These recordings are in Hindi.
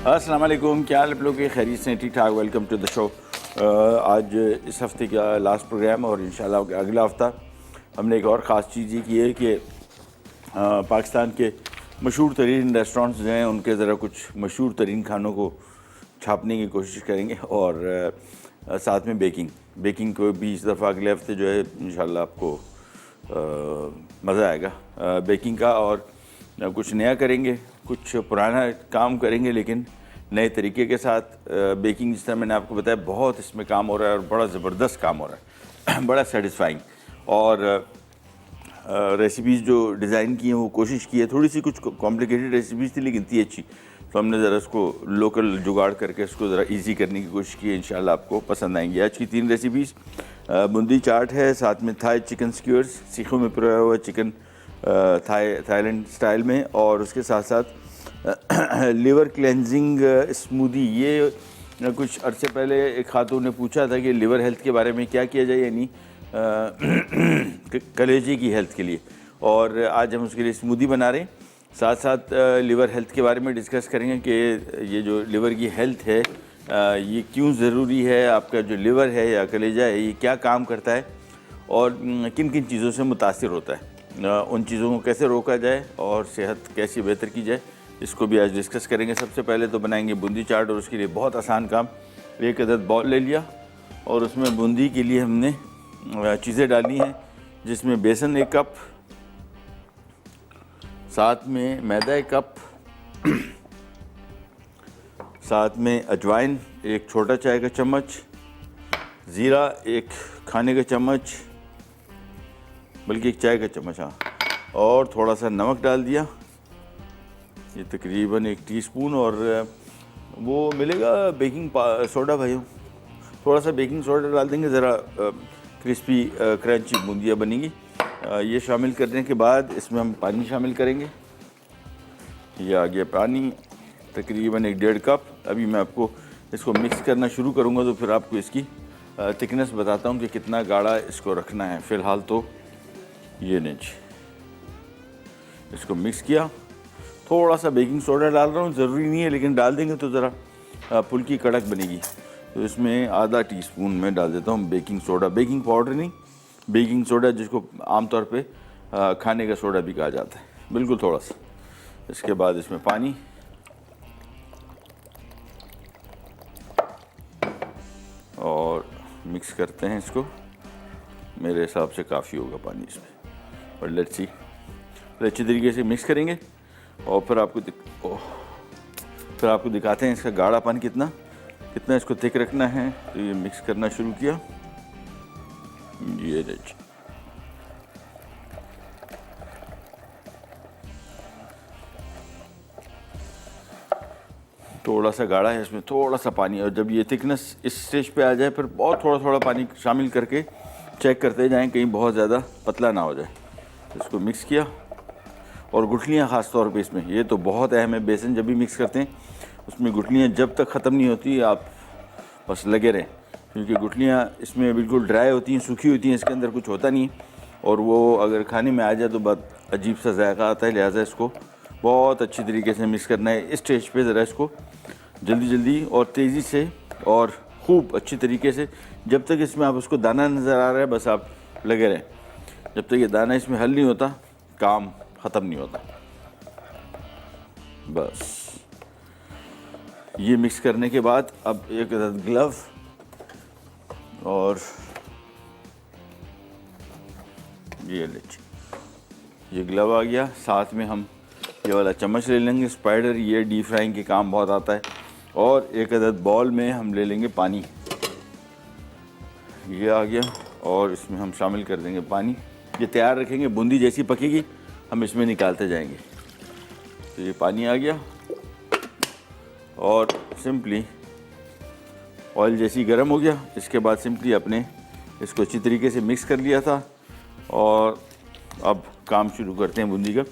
अस्सलाम वालेकुम, क्या हाल आप लोग के? खैरियत से ठीक ठाक। Welcome to the show. आज इस हफ्ते का लास्ट प्रोग्राम और इंशाल्लाह अगला हफ्ता हमने एक और ख़ास चीज़ ये की है कि पाकिस्तान के मशहूर तरीन रेस्टोरेंट्स जो हैं उनके ज़रा कुछ मशहूर तरीन खानों को छापने की कोशिश करेंगे और साथ में बेकिंग को भी इस दफ़ा अगले हफ्ते जो है इंशाल्लाह आपको मज़ा आएगा बेकिंग का। और कुछ नया करेंगे, कुछ पुराना काम करेंगे, लेकिन नए तरीके के साथ। बेकिंग जिस तरह मैंने आपको बताया बहुत इसमें काम हो रहा है और बड़ा ज़बरदस्त काम हो रहा है बड़ा सेटिस्फाइंग। और रेसिपीज़ जो डिज़ाइन की हैं वो कोशिश की है, थोड़ी सी कुछ कॉम्प्लिकेटेड रेसिपीज़ थी लेकिन थी अच्छी, तो हमने ज़रा उसको लोकल जुगाड़ करके उसको ज़रा इजी करने की कोशिश की है। इंशाल्लाह आपको पसंद आएंगी। आज की 3 रेसिपीज़ बूंदी चाट है, साथ में थाई चिकन स्क्यूअर्स, सीखों में पिरोया हुआ चिकन थाईलैंड स्टाइल में, और उसके साथ साथ लिवर क्लेंजिंग स्मूदी। ये कुछ अरसे पहले एक खातून ने पूछा था कि लिवर हेल्थ के बारे में क्या किया जाए, यानी कलेजे की हेल्थ के लिए, और आज हम उसके लिए स्मूदी बना रहे हैं। साथ साथ लिवर हेल्थ के बारे में डिस्कस करेंगे कि ये जो लिवर की हेल्थ है ये क्यों ज़रूरी है, आपका जो लिवर है या कलेजा है ये क्या काम करता है और किन किन चीज़ों से मुतासिर होता है, उन चीज़ों को कैसे रोका जाए और सेहत कैसी बेहतर की जाए, इसको भी आज डिस्कस करेंगे। सबसे पहले तो बनाएंगे बूंदी चाट, और उसके लिए बहुत आसान काम। एक अदद बॉल ले लिया और उसमें बूंदी के लिए हमने चीज़ें डाली हैं, जिसमें बेसन 1 कप, साथ में मैदा 1 कप, साथ में अजवाइन 1 छोटा चाय का चम्मच, ज़ीरा 1 खाने का चम्मच, बल्कि 1 चाय का चम्मच, हाँ, और थोड़ा सा नमक डाल दिया, ये तकरीबन 1 टीस्पून। और वो मिलेगा बेकिंग सोडा भाइयों, थोड़ा सा बेकिंग सोडा डाल देंगे, ज़रा क्रिस्पी क्रंची बूंदियाँ बनेंगी। ये शामिल करने के बाद इसमें हम पानी शामिल करेंगे। ये आ गया पानी, तकरीबन 1 डेढ़ कप। अभी मैं आपको इसको मिक्स करना शुरू करूँगा तो फिर आपको इसकी थिकनेस बताता हूँ कि कितना गाढ़ा इसको रखना है। फ़िलहाल तो ये नहीं, इसको मिक्स किया, थोड़ा सा बेकिंग सोडा डाल रहा हूँ, ज़रूरी नहीं है लेकिन डाल देंगे तो ज़रा फुल्की कड़क बनेगी। तो इसमें आधा टीस्पून में डाल देता हूँ बेकिंग सोडा, बेकिंग पाउडर नहीं, बेकिंग सोडा, जिसको आमतौर पे खाने का सोडा भी कहा जाता है, बिल्कुल थोड़ा सा। इसके बाद इसमें पानी, और मिक्स करते हैं इसको। मेरे हिसाब से काफ़ी होगा पानी इसमें, और लेट्स सी। फिर अच्छी तरीके से मिक्स करेंगे और फिर आपको दिखाते हैं इसका गाढ़ापन कितना इसको थिक रखना है। तो ये मिक्स करना शुरू किया, ये देखिए, थोड़ा सा गाढ़ा है, इसमें थोड़ा सा पानी। और जब ये थिकनेस इस स्टेज पे आ जाए फिर बहुत थोड़ा पानी शामिल करके चेक करते जाएं कहीं बहुत ज़्यादा पतला ना हो जाए। इसको मिक्स किया, और गुठलियाँ ख़ास तौर पे इसमें, ये तो बहुत अहम है। बेसन जब भी मिक्स करते हैं उसमें गुठलियाँ जब तक ख़त्म नहीं होती आप बस लगे रहें, क्योंकि गुठलियाँ इसमें बिल्कुल ड्राई होती हैं, सूखी होती हैं, इसके अंदर कुछ होता नहीं है, और वो अगर खाने में आ जाए तो बहुत अजीब सा जायका आता है। लिहाजा इसको बहुत अच्छी तरीके से मिक्स करना है। इस स्टेज पे ज़रा इसको जल्दी और तेज़ी से और खूब अच्छी तरीके से, जब तक इसमें आप उसको दाना नज़र आ रहा है बस आप लगे रहें। जब तक ये दाना इसमें हल नहीं होता काम ख़त्म नहीं होता। बस ये मिक्स करने के बाद अब 1 अदद ग्लव, और ये लीजिए, ये ग्लव आ गया। साथ में हम ये वाला चम्मच ले लेंगे स्पाइडर, ये डीप फ्राइंग के काम बहुत आता है। और 1 अदद बॉल में हम ले लेंगे पानी, ये आ गया, और इसमें हम शामिल कर देंगे पानी। ये तैयार रखेंगे, बूंदी जैसी पकेगी हम इसमें निकालते जाएंगे। तो ये पानी आ गया, और सिंपली ऑयल जैसी गर्म हो गया। इसके बाद सिंपली अपने इसको अच्छी तरीके से मिक्स कर लिया था, और अब काम शुरू करते हैं बूंदी का।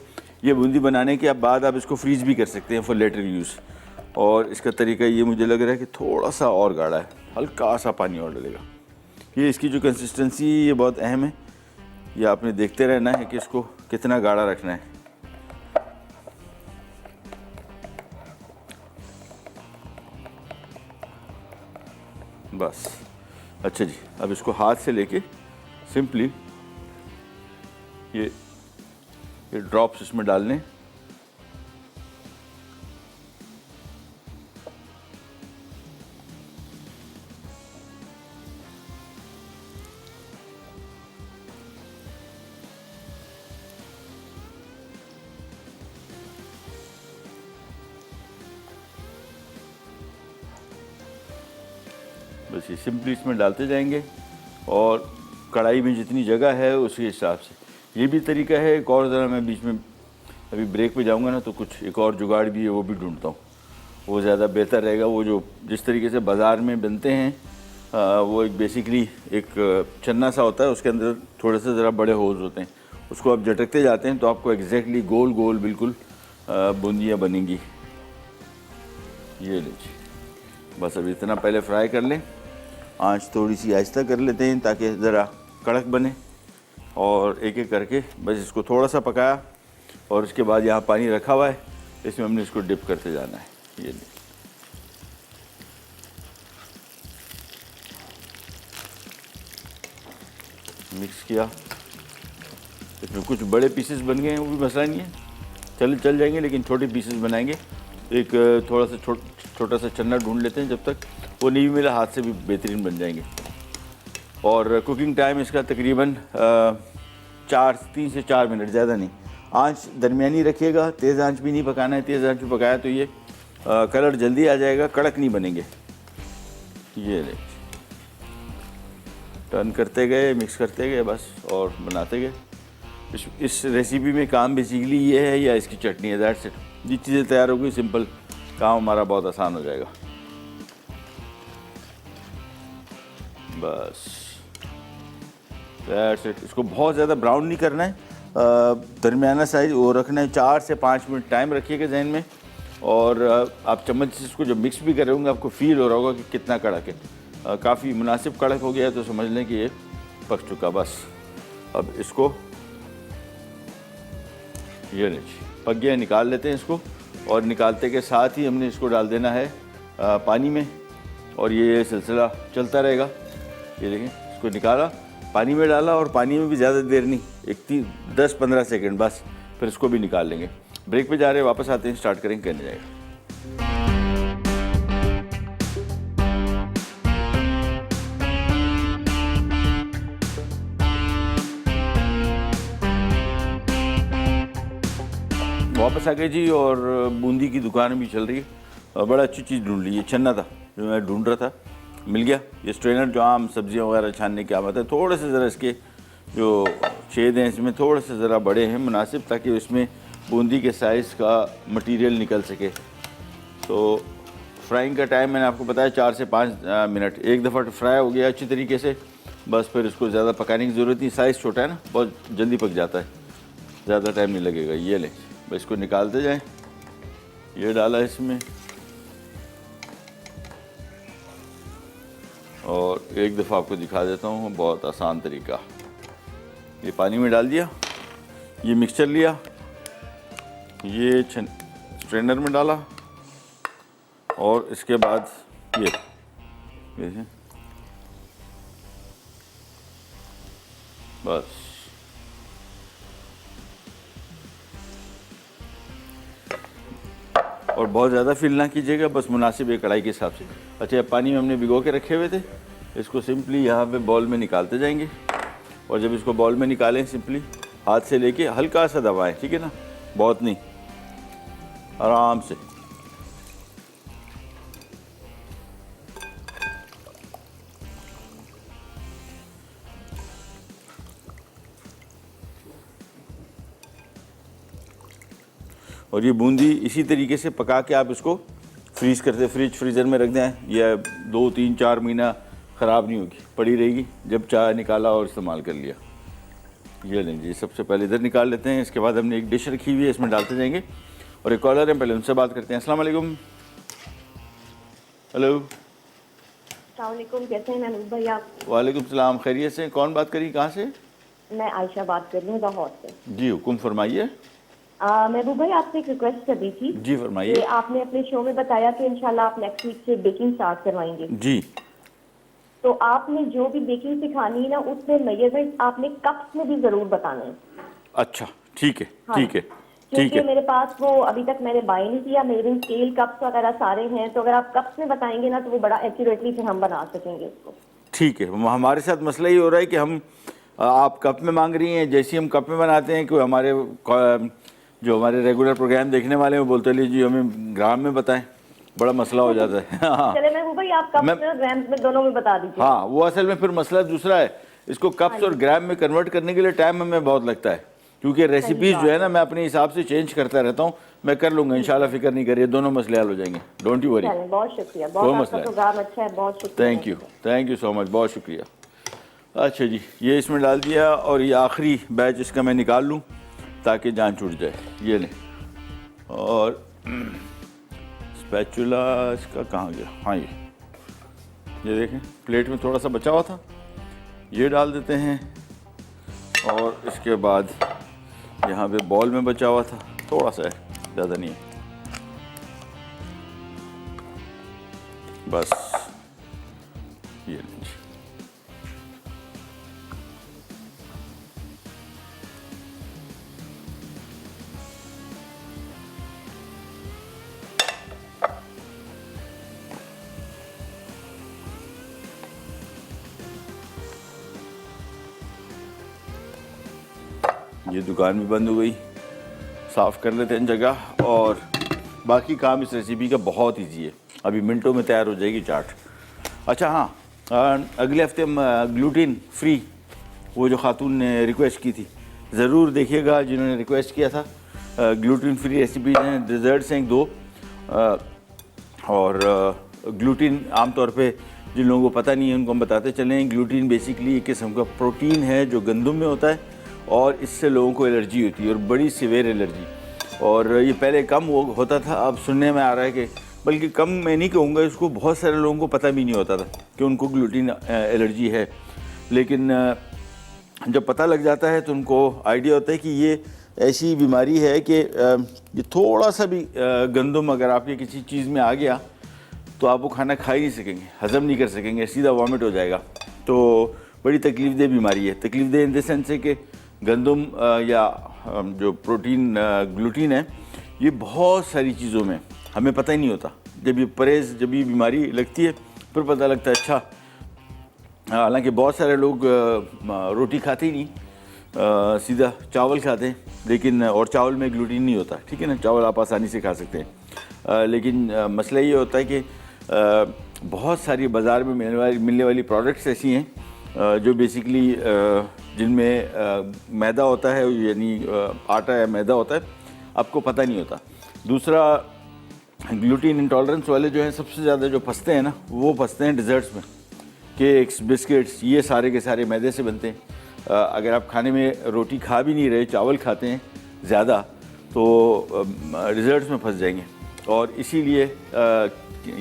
ये बूंदी बनाने के बाद आप इसको फ्रीज़ भी कर सकते हैं फॉर लेटर यूज़। और इसका तरीका ये मुझे लग रहा है कि थोड़ा सा और गाढ़ा है, हल्का सा पानी और डलेगा। ये इसकी जो कंसिस्टेंसी ये बहुत अहम है, ये आपने देखते रहना है कि इसको कितना गाढ़ा रखना है। बस। अच्छा जी, अब इसको हाथ से लेके सिंपली ये ड्रॉप्स इसमें डालने। बस ये सिंपली इसमें डालते जाएंगे और कढ़ाई में जितनी जगह है उसी हिसाब से। ये भी तरीका है। एक और ज़रा मैं बीच में अभी ब्रेक पे जाऊंगा ना तो कुछ एक और जुगाड़ भी है, वो भी ढूंढता हूँ, वो ज़्यादा बेहतर रहेगा। वो जो जिस तरीके से बाज़ार में बनते हैं वो एक बेसिकली एक चन्ना सा होता है, उसके अंदर थोड़े से ज़रा बड़े होल्स होते हैं, उसको आप झटकते जाते हैं तो आपको एग्जैक्टली गोल गोल बिल्कुल बूंदियाँ बनेंगी। ये लीजिए, बस अब इतना पहले फ्राई कर लें। आंच थोड़ी सी आहिस्ता कर लेते हैं ताकि ज़रा कड़क बने, और एक एक करके बस इसको थोड़ा सा पकाया और उसके बाद यहाँ पानी रखा हुआ है, इसमें हमने इसको डिप करते जाना है। ये लीजिए, मिक्स किया। इसमें कुछ बड़े पीसेस बन गए हैं, वो भी मसला नहीं है, चल जाएंगे, लेकिन छोटे पीसेस बनाएंगे। एक थोड़ा सा छोटा सा चन्ना ढूंढ लेते हैं, जब तक वो नहीं मिला हाथ से भी बेहतरीन बन जाएंगे। और कुकिंग टाइम इसका तकरीबन 3 से 4 मिनट, ज़्यादा नहीं। आंच दरमियानी रखिएगा, तेज़ आंच भी नहीं पकाना है। तेज़ आंच में पकाया तो ये कलर जल्दी आ जाएगा, कड़क नहीं बनेंगे। ये ले, टर्न करते गए, मिक्स करते गए बस, और बनाते गए। इस रेसिपी में काम बेसिकली ये है या इसकी चटनी है, दैट्स इट। ये चीज़ें तैयार हो गई, सिंपल काम हमारा बहुत आसान हो जाएगा। बस दैट्स इट। इसको बहुत ज़्यादा ब्राउन नहीं करना है, दरमियाना साइज वो रखना है। 4 से 5 मिनट टाइम रखिएगा जहन में, और आप चम्मच से इसको जब मिक्स भी कर रहे होंगे आपको फील हो रहा होगा कि कितना कड़क है। काफ़ी मुनासिब कड़क हो गया है तो समझ लें कि ये पक चुका। बस अब इसको, ये लीजिए पक गया, निकाल लेते हैं इसको। और निकालते के साथ ही हमने इसको डाल देना है पानी में, और ये सिलसिला चलता रहेगा। ये देखें, इसको निकाला, पानी में डाला, और पानी में भी ज़्यादा देर नहीं, 10-15 सेकंड बस, फिर इसको भी निकाल लेंगे। ब्रेक पे जा रहे हैं, वापस आते हैं, स्टार्ट करेंगे, करने जाएगा। वापस आ गए जी, और बूंदी की दुकान भी चल रही है। बड़ा अच्छी चीज़ ढूंढ ली, ये छन्ना था जो मैं ढूंढ रहा था, मिल गया। ये स्ट्रेनर जो आम सब्जियां वगैरह छानने की आमत है, थोड़े से ज़रा इसके जो छेद हैं इसमें थोड़े से ज़रा बड़े हैं मुनासिब, ताकि उसमें बूंदी के साइज़ का मटेरियल निकल सके। तो फ्राइंग का टाइम मैंने आपको बताया 4 से 5 मिनट। एक दफ़ा फ्राई हो गया अच्छी तरीके से, बस फिर इसको ज़्यादा पकाने की ज़रूरत नहीं। साइज़ छोटा है ना, बहुत जल्दी पक जाता है, ज़्यादा टाइम नहीं लगेगा। ये लें, बस इसको निकालते जाएं। ये डाला इसमें, और एक दफ़ा आपको दिखा देता हूँ, बहुत आसान तरीका। ये पानी में डाल दिया, ये मिक्सचर लिया, ये स्ट्रेनर में डाला, और इसके बाद ये बस। और बहुत ज़्यादा फिल ना कीजिएगा, बस मुनासिब एक कढ़ाई के हिसाब से। अच्छा, पानी में हमने भिगो के रखे हुए थे, इसको सिंपली यहाँ पे बॉल में निकालते जाएंगे। और जब इसको बॉल में निकालें, सिंपली हाथ से लेके हल्का सा दबाएं, ठीक है ना, बहुत नहीं, आराम से। और ये बूंदी इसी तरीके से पका के आप इसको फ्रीज़र में रख दें, या 2, 3, 4 महीना ख़राब नहीं होगी, पड़ी रहेगी, जब चाय निकाला और इस्तेमाल कर लिया। ये लें जी, सबसे पहले इधर निकाल लेते हैं। इसके बाद हमने एक डिश रखी हुई है, इसमें डालते जाएंगे। और एक कॉलर है, पहले उनसे बात करते हैं। अस्सलाम वालेकुम। हेलो, अस्सलाम वालेकुम, कैसे हैं महबूब भाई आप? वालेकुम सलाम, खैरियत से? कौन बात करी, कहाँ से? मैं आयशा बात कर रही हूँ लाहौर से। जी हुकुम फरमाइए। महबूब भाई, आपसे एक रिक्वेस्ट करनी थी। जी फरमाइए। कि आपने अपने शो में बताया कि इंशाल्लाह आप नेक्स्ट वीक से बेकिंग स्टार्ट करवाएंगे। जी। तो आपने जो भी बेकिंग सिखानी है ना, उसमें मेजरमेंट आपने कप्स में भी जरूर बताने हैं। अच्छा ठीक है, हाँ, ठीक है, ठीक क्योंकि है। मेरे पास वो अभी तक मैंने बाय नहीं किया, मेरे स्केल कप्स वगैरह सारे हैं, तो अगर आप कप्स में बताएंगे ना तो वो बड़ा एक्यूरेटली फिर हम बना सकेंगे उसको। ठीक है, हमारे साथ मसला ये हो रहा है कि हम आप कप में मांग रही हैं, जैसे हम कप में बनाते हैं, कोई हमारे जो हमारे रेगुलर प्रोग्राम देखने वाले हैं वो बोलते हैं जी हमें ग्राम में बताएं, बड़ा मसला हो जाता है। हाँ, चले महबूब भाई, आप कप्स मैं में और ग्राम्स में दोनों में बता दीजिए। हाँ, वो असल में फिर मसला दूसरा है, इसको हाँ कप्स और जी, ग्राम में कन्वर्ट करने के लिए टाइम हमें बहुत लगता है, क्योंकि सही रेसिपीज़ जो बात है ना है। मैं अपने हिसाब से चेंज करता रहता हूँ। मैं कर लूँगा इंशाल्लाह, फिक्र नहीं करिए, दोनों मसले हल हो जाएंगे, डोंट यू वरी। चलें, बहुत शुक्रिया, कोई बहुत आपका मसला है, प्रोग्राम अच्छा है, बहुत शुक्रिया महबूब थैंक यू सो मच, बहुत शुक्रिया। अच्छा जी, ये इसमें डाल दिया और ये आखिरी बैच इसका मैं निकाल लूँ ताकि जान छूट जाए। ये लें, और स्पैचुला इसका कहाँ गया? हाँ, ये देखें प्लेट में थोड़ा सा बचा हुआ था, ये डाल देते हैं। और इसके बाद यहाँ पे बॉल में बचा हुआ था, थोड़ा सा है, ज़्यादा नहीं है, बस ये लीजिए। ये दुकान भी बंद हो गई, साफ़ कर लेते हैं जगह। और बाकी काम इस रेसिपी का बहुत इजी है, अभी मिनटों में तैयार हो जाएगी चाट। अच्छा हाँ, अगले हफ्ते हम ग्लूटीन फ्री, वो जो खातून ने रिक्वेस्ट की थी, ज़रूर देखिएगा जिन्होंने रिक्वेस्ट किया था। ग्लूटीन फ्री रेसिपीज़ हैं, डिज़र्ट्स हैं 2, और ग्लूटीन आमतौर पे जिन लोगों को पता नहीं है उनको हम बताते चलें। ग्लूटीन बेसिकली एक किस्म का प्रोटीन है जो गंदम में होता है, और इससे लोगों को एलर्जी होती है, और बड़ी सीवियर एलर्जी। और ये पहले कम होता था, अब सुनने में आ रहा है कि, बल्कि कम मैं नहीं कहूँगा इसको, बहुत सारे लोगों को पता भी नहीं होता था कि उनको ग्लूटीन एलर्जी है। लेकिन जब पता लग जाता है तो उनको आइडिया होता है कि ये ऐसी बीमारी है कि ये थोड़ा सा भी गंदम अगर आपके किसी चीज़ में आ गया तो आप वो खाना खा ही नहीं सकेंगे, हज़म नहीं कर सकेंगे, सीधा वॉमिट हो जाएगा। तो बड़ी तकलीफ दह बीमारी है। तकलीफ दह इन द सेंस है कि गंदम या जो प्रोटीन ग्लूटीन है, ये बहुत सारी चीज़ों में हमें पता ही नहीं होता। जब ये बीमारी लगती है फिर पता लगता है अच्छा। हालांकि बहुत सारे लोग रोटी खाते ही नहीं, सीधा चावल खाते हैं, लेकिन और चावल में ग्लूटीन नहीं होता, ठीक है ना, चावल आप आसानी से खा सकते हैं। लेकिन मसला ये होता है कि बहुत सारी बाज़ार में मिलने वाली प्रोडक्ट्स ऐसी हैं जो बेसिकली जिनमें मैदा होता है, यानी आटा या मैदा होता है, आपको पता नहीं होता। दूसरा, ग्लूटीन इंटॉलरेंस वाले जो हैं सबसे ज़्यादा जो फंसते हैं ना, वो फंसते हैं डिज़र्ट्स में। केक्स, बिस्किट्स, ये सारे के सारे मैदे से बनते हैं। अगर आप खाने में रोटी खा भी नहीं रहे, चावल खाते हैं ज़्यादा, तो डिज़र्ट्स में फंस जाएंगे। और इसीलिए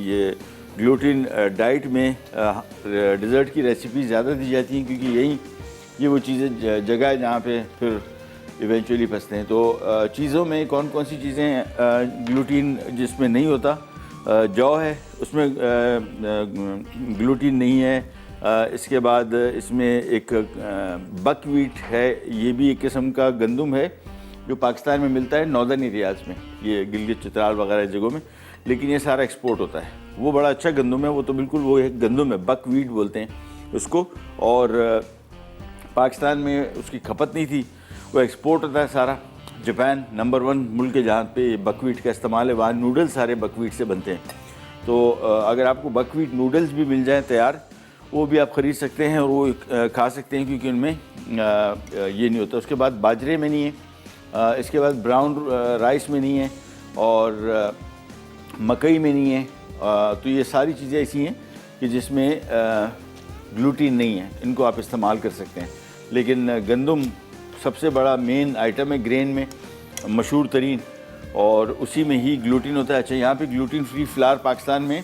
ये ग्लूटीन डाइट में डिज़र्ट की रेसिपी ज़्यादा दी जाती हैं, क्योंकि ये वो चीज़ें जगह है जहाँ पे फिर इवेंचुअली फंसते हैं। तो चीज़ों में कौन कौन सी चीज़ें ग्लूटीन जिसमें नहीं होता, जौ है उसमें ग्लूटीन नहीं है। इसके बाद इसमें एक बकवीट है, ये भी एक किस्म का गंदम है जो पाकिस्तान में मिलता है नॉर्दर्न एरियाज़ में, ये गिलगित चित्राल वगैरह जगहों में, लेकिन ये सारा एक्सपोर्ट होता है। वो बड़ा अच्छा गंदम है, वो तो बिल्कुल वो एक गंदम है, बकवीट बोलते हैं उसको। और पाकिस्तान में उसकी खपत नहीं थी, वो एक्सपोर्ट होता है सारा। जापान नंबर 1 मुल्क है जहाँ पे बकवीट का इस्तेमाल है, वहाँ नूडल्स सारे बकवीट से बनते हैं। तो अगर आपको बकवीट नूडल्स भी मिल जाए तैयार, वो भी आप ख़रीद सकते हैं और वो खा सकते हैं, क्योंकि उनमें ये नहीं होता। उसके बाद बाजरे में नहीं है, इसके बाद ब्राउन राइस में नहीं है, और मकई में नहीं है। तो ये सारी चीज़ें ऐसी हैं कि जिसमें ग्लूटीन नहीं है, इनको आप इस्तेमाल कर सकते हैं। लेकिन गंदम सबसे बड़ा मेन आइटम है ग्रेन में, मशहूर तरीन, और उसी में ही ग्लूटीन होता है। अच्छा, यहाँ पे ग्लूटीन फ्री फ्लावर पाकिस्तान में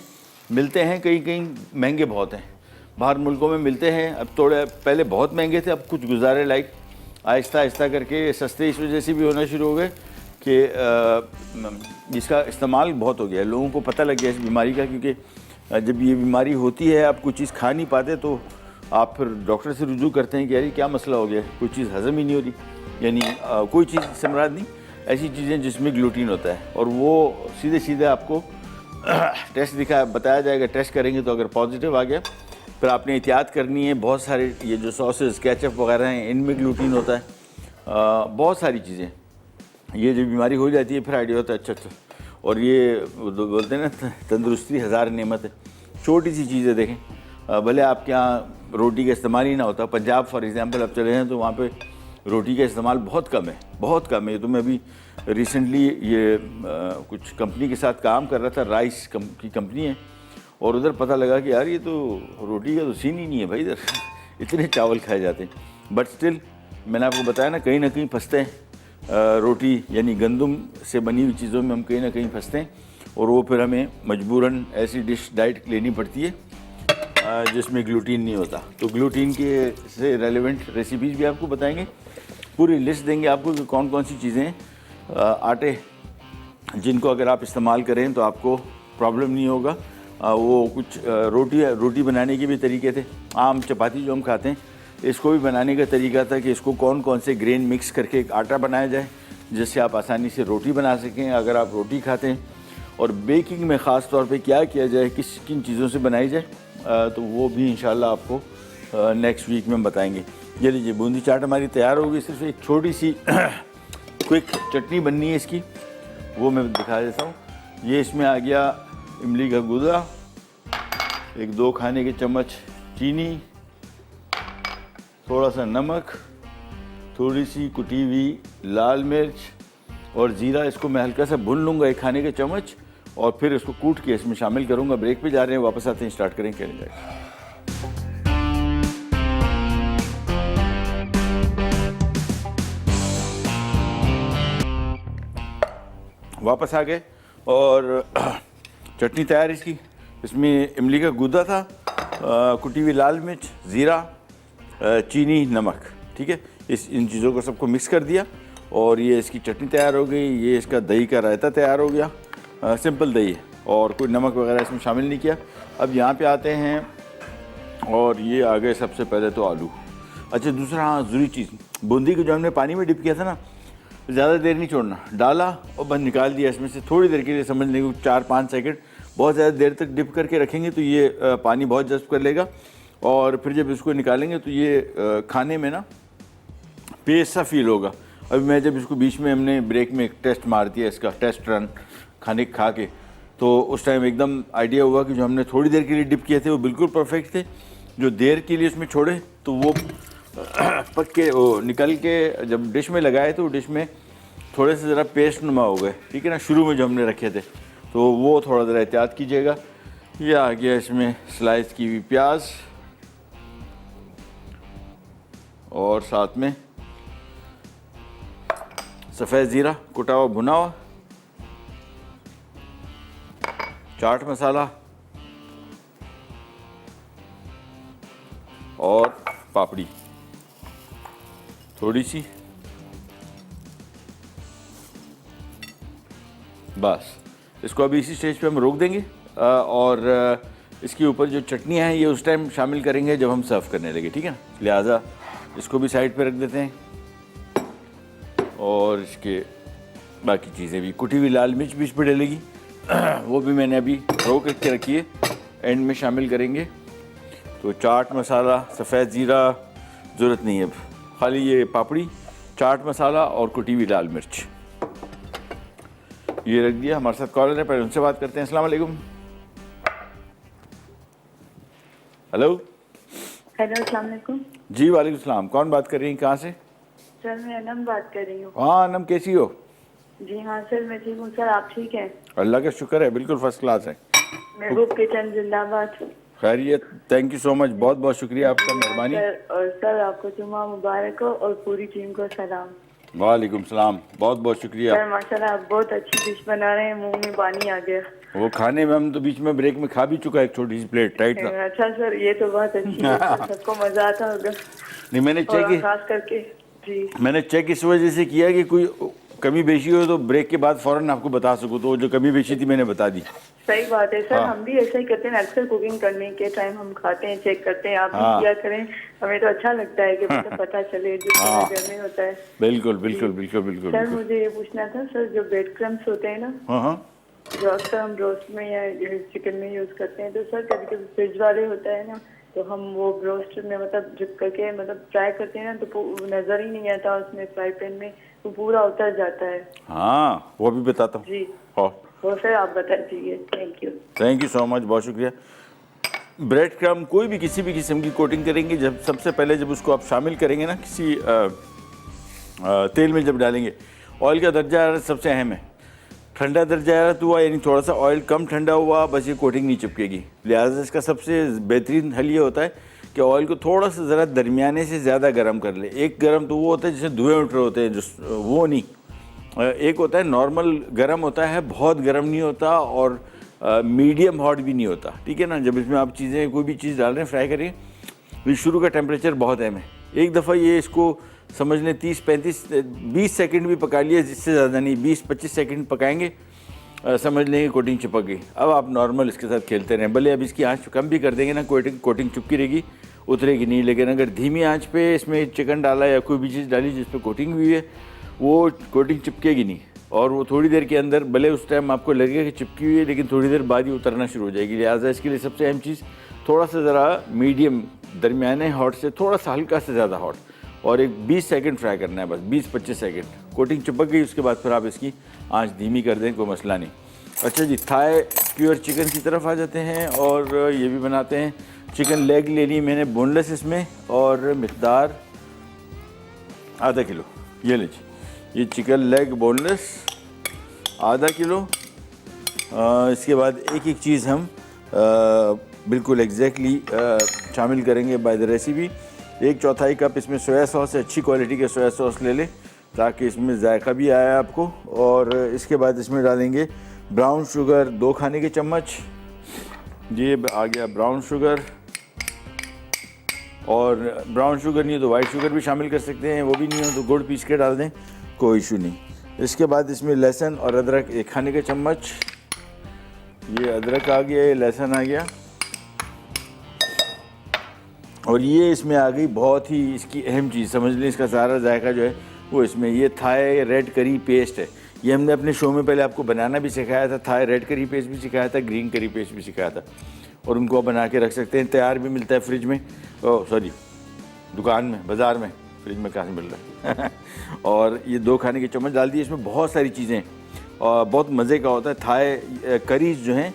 मिलते हैं, कहीं कहीं महंगे बहुत हैं, बाहर मुल्कों में मिलते हैं। अब थोड़े पहले बहुत महंगे थे, अब कुछ गुजारे लाइक आहिस्ता आहिस्ता करके सस्ते इस वजह से भी होना शुरू हो गए कि इसका इस्तेमाल बहुत हो गया है, लोगों को पता लग गया इस बीमारी का, क्योंकि जब ये बीमारी होती है, आप कोई चीज़ खा नहीं पाते, तो आप फिर डॉक्टर से रुजू करते हैं कि यार क्या मसला हो गया, कोई चीज़ हज़म ही नहीं हो रही, यानी कोई चीज़ से मुराद नहीं, ऐसी चीज़ें जिसमें ग्लूटीन होता है, और वो सीधे सीधे आपको टेस्ट बताया जाएगा। टेस्ट करेंगे तो अगर पॉजिटिव आ गया, फिर आपने एहतियात करनी है। बहुत सारे ये जो सॉसेस, केचप वगैरह हैं, इनमें ग्लूटीन होता है, बहुत सारी चीज़ें। ये जो बीमारी हो जाती है, फिर आइडिया होता है अच्छा। और ये बोलते हैं ना, तंदुरुस्ती हज़ार नेमत है। छोटी सी चीज़ें देखें, भले आपके यहाँ रोटी का इस्तेमाल ही ना होता, पंजाब फॉर एग्ज़ाम्पल आप चले हैं तो वहाँ पे रोटी का इस्तेमाल बहुत कम है, बहुत कम है। तो मैं अभी रिसेंटली ये कुछ कंपनी के साथ काम कर रहा था, राइस की कंपनी है, और उधर पता लगा कि यार ये तो रोटी का तो सीन ही नहीं है भाई, इधर इतने चावल खाए जाते हैं। बट स्टिल मैंने आपको बताया ना कहीं फंसते हैं। रोटी यानी गंदम से बनी हुई चीज़ों में हम कहीं ना कहीं फंसते हैं, और वो फिर हमें मजबूरन ऐसी डाइट लेनी पड़ती है जिसमें ग्लूटीन नहीं होता। तो ग्लूटीन के से रेलेवेंट रेसिपीज़ भी आपको बताएंगे, पूरी लिस्ट देंगे आपको कि कौन कौन सी चीज़ें आटे जिनको अगर आप इस्तेमाल करें तो आपको प्रॉब्लम नहीं होगा। वो कुछ रोटी बनाने के भी तरीके थे। आम चपाती जो हम खाते हैं, इसको भी बनाने का तरीका था कि इसको कौन कौन से ग्रेन मिक्स करके एक आटा बनाया जाए जिससे आप आसानी से रोटी बना सकें अगर आप रोटी खाते हैं। और बेकिंग में ख़ास तौर पे क्या किया जाए, किन चीज़ों से बनाई जाए, तो वो भी इंशाल्लाह आपको नेक्स्ट वीक में हम बताएंगे। ये लीजिए, बूंदी चाट हमारी तैयार होगी। सिर्फ एक छोटी सी क्विक चटनी बननी है इसकी, वो मैं दिखा देता हूँ। ये इसमें आ गया इमली का गूदा, 1-2 खाने के चम्मच चीनी, थोड़ा सा नमक, थोड़ी सी कुटी हुई लाल मिर्च और ज़ीरा। इसको मैं हल्का सा भून लूँगा, 1 खाने के चम्मच, और फिर इसको कूट के इसमें शामिल करूँगा। ब्रेक पे जा रहे हैं, वापस आते हैं, स्टार्ट करें क्या जाएगा। वापस आ गए और चटनी तैयार इसकी। इसमें इमली का गूदा था, कुटी हुई लाल मिर्च, ज़ीरा, चीनी, नमक, ठीक है। इन चीज़ों को सबको मिक्स कर दिया और ये इसकी चटनी तैयार हो गई। ये इसका दही का रायता तैयार हो गया, सिंपल दही है, और कोई नमक वगैरह इसमें शामिल नहीं किया। अब यहाँ पे आते हैं, और ये आ गए सबसे पहले तो आलू। अच्छा, दूसरा हाँ ज़रूरी चीज़, बूंदी को जो हमने पानी में डिप किया था ना, ज़्यादा देर नहीं छोड़ना, डाला और बस निकाल दिया इसमें से। थोड़ी देर के लिए, समझ लेंगे 4-5 सेकंड, बहुत ज़्यादा देर तक डिप करके रखेंगे तो ये पानी बहुत जज़्ब कर लेगा, और फिर जब इसको निकालेंगे तो ये खाने में ना पेस्ट सा फील होगा। अभी मैं जब इसको बीच में हमने ब्रेक में एक टेस्ट मार दिया, इसका टेस्ट रन खाने खा के, तो उस टाइम एकदम आइडिया हुआ कि जो हमने थोड़ी देर के लिए डिप किए थे वो बिल्कुल परफेक्ट थे। जो देर के लिए उसमें छोड़े तो वो पक के वो निकल के जब डिश में लगाए तो डिश में थोड़े से ज़रा पेस्ट नुमा हो गए, ठीक है ना, शुरू में जो हमने रखे थे, तो वो थोड़ा ज़रा एहतियात कीजिएगा। ये आ गया इसमें स्लाइस की हुई प्याज, और साथ में सफ़ेद ज़ीरा कुटा हुआ भुना हुआ, चाट मसाला और पापड़ी थोड़ी सी, बस। इसको अभी इसी स्टेज पे हम रोक देंगे, और इसके ऊपर जो चटनियाँ हैं ये उस टाइम शामिल करेंगे जब हम सर्व करने लगे, ठीक है ना। लिहाजा इसको भी साइड पे रख देते हैं, और इसके बाकी चीज़ें भी, कुटी हुई लाल मिर्च भी इस पर डलेगी, वो भी मैंने अभी रो करके रखी है, एंड में शामिल करेंगे। तो चाट मसाला, सफ़ेद ज़ीरा ज़रूरत नहीं है अब, खाली ये पापड़ी, चाट मसाला और कुटी हुई लाल मिर्च ये रख दिया। हमारे साथ कॉलर है, पहले उनसे बात करते हैं। अस्सलाम वालेकुम। हेलो। हेलो, अस्सलाम वालेकुम। जी वालेकुम सलाम। कौन बात कर रही हैं, कहाँ से? सर मैं अनम बात कर रही हूँ। हाँ अनम, कैसी हो? जी हाँ सर, मैं ठीक हूँ। सर आप ठीक हैं? अल्लाह का शुक्र है, बिल्कुल फर्स्ट क्लास है। महबूब किचन जिंदाबाद। खैरियत, थैंक यू सो मच, बहुत बहुत शुक्रिया आपका, मेहरबानी। और सर आपको जुम्मा मुबारक हो, और पूरी टीम को सलाम। वालेकुम सलाम, बहुत बहुत शुक्रिया। सर माशाल्लाह आप बहुत अच्छी डिश बना रहे हैं, मुंह में पानी आ गया। वो खाने में हम तो बीच में ब्रेक में खा भी चुका है, एक छोटी सी प्लेट टाइट था। अच्छा सर, ये तो बहुत अच्छी है, सबको मजा आता होगा। नहीं, मैंने चेक खास करके जी, मैंने चेक इस वजह से किया कि कोई कमी बेशी हो तो ब्रेक के बाद फ़ौरन आपको बता सकूँ, तो जो कमी बेशी थी मैंने बता दी। सही बात है सर। हाँ। हम भी ऐसा ही करते हैं, अक्सर कुकिंग करने के टाइम हम खाते हैं, चेक करते हैं। आप भी हाँ। किया करें, हमें तो अच्छा लगता है कि मतलब पता चले जो हाँ। घर में होता है। बिल्कुल बिल्कुल बिल्कुल बिल्कुल सर बिल्कुल। मुझे ये पूछना था सर, जो ब्रेड क्रम्स होते हैं ना, हाँ हाँ जो अक्सर हम रोस्ट में या चिकन में यूज करते हैं, तो सर कभी कभी फ्रिज वाले होता है ना, तो हम वो ब्रोस्ट में मतलब झुक करके मतलब फ्राई करते हैं ना, तो नजर ही नहीं आता उसमें फ्राई पैन में, तो पूरा उतर जाता है। हाँ, वो भी बताता हूँ। जी हाँ, वो सर आप बता दीजिए। थैंक यू सो मच, बहुत शुक्रिया। ब्रेड क्रम्ब कोई भी किसी भी किस्म की कोटिंग करेंगे, जब सबसे पहले जब उसको आप शामिल करेंगे ना किसी तेल में जब डालेंगे, ऑयल का दर्जा हरारत सबसे अहम है। ठंडा दर्जा हरारत हुआ यानी थोड़ा सा ऑयल कम ठंडा हुआ, बस ये कोटिंग नहीं चिपकेगी। लिहाजा इसका सबसे बेहतरीन हल ये होता है कि ऑयल को थोड़ा सा ज़रा दरमियाने से ज़्यादा गर्म कर ले। एक गर्म तो वो होता है जिससे धुएँ उठ रहे होते हैं, जो वो नहीं। एक होता है नॉर्मल गर्म होता है, बहुत गर्म नहीं होता, और मीडियम हॉट भी नहीं होता, ठीक है ना। जब इसमें आप चीज़ें कोई भी चीज़ डाल रहे हैं फ्राई करिए, तो शुरू का टेम्परेचर बहुत अहम है। एक दफ़ा ये इसको समझ लें 30-35-20 सेकंड भी पका लिया, जिससे ज़्यादा नहीं, 20-25 सेकंड पकाएंगे, समझ लें कि कोटिंग चिपक गई। अब आप नॉर्मल इसके साथ खेलते रहें, भले अब इसकी आंच कम भी कर देंगे ना, कोटिंग चिपकी रहेगी, उतरेगी नहीं। लेकिन अगर धीमी आंच पे इसमें चिकन डाला या कोई भी चीज़ डाली जिस पर कोटिंग हुई है, वो कोटिंग चिपकेगी नहीं, और वो थोड़ी देर के अंदर, भले उस टाइम आपको लगेगा कि चिपकी हुई है, लेकिन थोड़ी देर बाद ही उतरना शुरू हो जाएगी। लिहाजा इसके लिए सबसे अहम चीज़ थोड़ा सा ज़रा मीडियम दरमियाने हॉट से थोड़ा सा हल्का से ज़्यादा हॉट, और एक 20 सेकंड फ्राई करना है, बस 20-25 सेकंड। कोटिंग चिपक गई, उसके बाद फिर आप इसकी आंच धीमी कर दें, कोई मसला नहीं। अच्छा जी, थाई प्योर चिकन की तरफ आ जाते हैं, और ये भी बनाते हैं। चिकन लेग ले ली मैंने बोनलेस इसमें, और मिकदार आधा किलो, ये लीजिए, ये चिकन लेग बोनलेस आधा किलो। इसके बाद एक एक चीज़ हम बिल्कुल एग्जैक्टली शामिल करेंगे बाय द रेसिपी। 1/4 कप इसमें सोया सॉस है, अच्छी क्वालिटी के सोया सॉस ले लें ताकि इसमें जायका भी आए आपको। और इसके बाद इसमें डालेंगे ब्राउन शुगर 2 खाने के चम्मच, ये आ गया ब्राउन शुगर। और ब्राउन शुगर नहीं हो तो वाइट शुगर भी शामिल कर सकते हैं, वो भी नहीं हो तो गुड़ पीस के डाल दें, कोई इशू नहीं। इसके बाद इसमें लहसुन और अदरक 1 खाने के चम्मच, ये अदरक आ गया, ये लहसुन आ गया, और ये इसमें आ गई बहुत ही इसकी अहम चीज़, समझ लें इसका सारा जायका जो है वो इसमें, ये थाई रेड करी पेस्ट है। ये हमने अपने शो में पहले आपको बनाना भी सिखाया था, थाई रेड करी पेस्ट भी सिखाया था, ग्रीन करी पेस्ट भी सिखाया था, और उनको आप बना के रख सकते हैं। तैयार भी मिलता है फ्रिज में, सॉरी दुकान में, बाज़ार में, फ्रिज में कहाँ से मिल रहा है और ये 2 खाने के चम्मच डाल दिए। इसमें बहुत सारी चीज़ें और बहुत मज़े का होता है। थाई करीज जो हैं,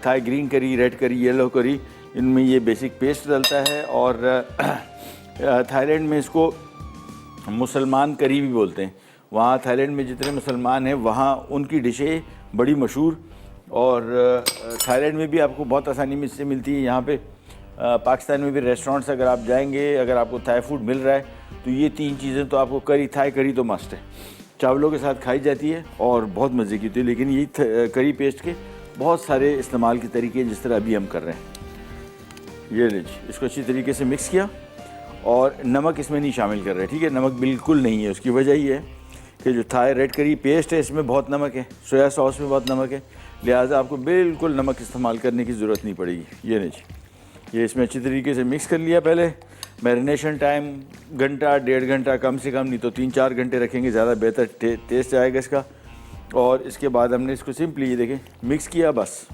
थाई ग्रीन करी, रेड करी, येलो करी, इनमें ये बेसिक पेस्ट डलता है। और थाईलैंड में इसको मुसलमान करी भी बोलते हैं। वहाँ थाईलैंड में जितने मुसलमान हैं वहाँ उनकी डिशें बड़ी मशहूर, और थाईलैंड में भी आपको बहुत आसानी में इससे मिलती है। यहाँ पे पाकिस्तान में भी रेस्टोरेंट्स अगर आप जाएंगे, अगर आपको थाई फूड मिल रहा है तो ये 3 चीज़ें तो आपको थाई करी तो मस्ट है, चावलों के साथ खाई जाती है और बहुत मज़े की होती है। लेकिन ये करी पेस्ट के बहुत सारे इस्तेमाल के तरीके जिस तरह अभी हम कर रहे हैं। ये लीजिए, इसको अच्छी तरीके से मिक्स किया, और नमक इसमें नहीं शामिल कर रहे, ठीक है, नमक बिल्कुल नहीं है। उसकी वजह ये है कि जो थाई रेड करी पेस्ट है इसमें बहुत नमक है, सोया सॉस में बहुत नमक है, लिहाजा आपको बिल्कुल नमक इस्तेमाल करने की ज़रूरत नहीं पड़ेगी। ये लीजिए, ये इसमें अच्छी तरीके से मिक्स कर लिया। पहले मैरिनेशन टाइम घंटा 1.5 घंटा, कम से कम नहीं तो 3-4 घंटे रखेंगे, ज़्यादा बेहतर टेस्ट आएगा इसका। और इसके बाद हमने इसको सिंपली ये देखें मिक्स किया बस,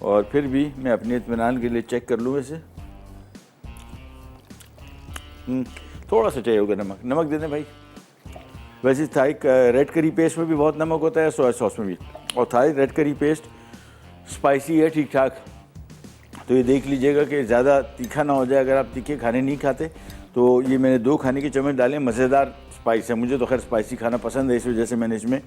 और फिर भी मैं अपने इत्मीनान के लिए चेक कर लूँ इसे। थोड़ा सा चाहिए होगा नमक, नमक दे दें भाई। वैसे थाई रेड करी पेस्ट में भी बहुत नमक होता है, सोया सॉस में भी, और Thai red curry paste spicy है ठीक ठाक, तो ये देख लीजिएगा कि ज़्यादा तीखा ना हो जाए। अगर आप तीखे खाने नहीं खाते तो ये मैंने 2 खाने के चम्मच डाले, मज़ेदार स्पाइस है। मुझे तो खैर स्पाइसी खाना पसंद है, इस वजह से मैंने इसमें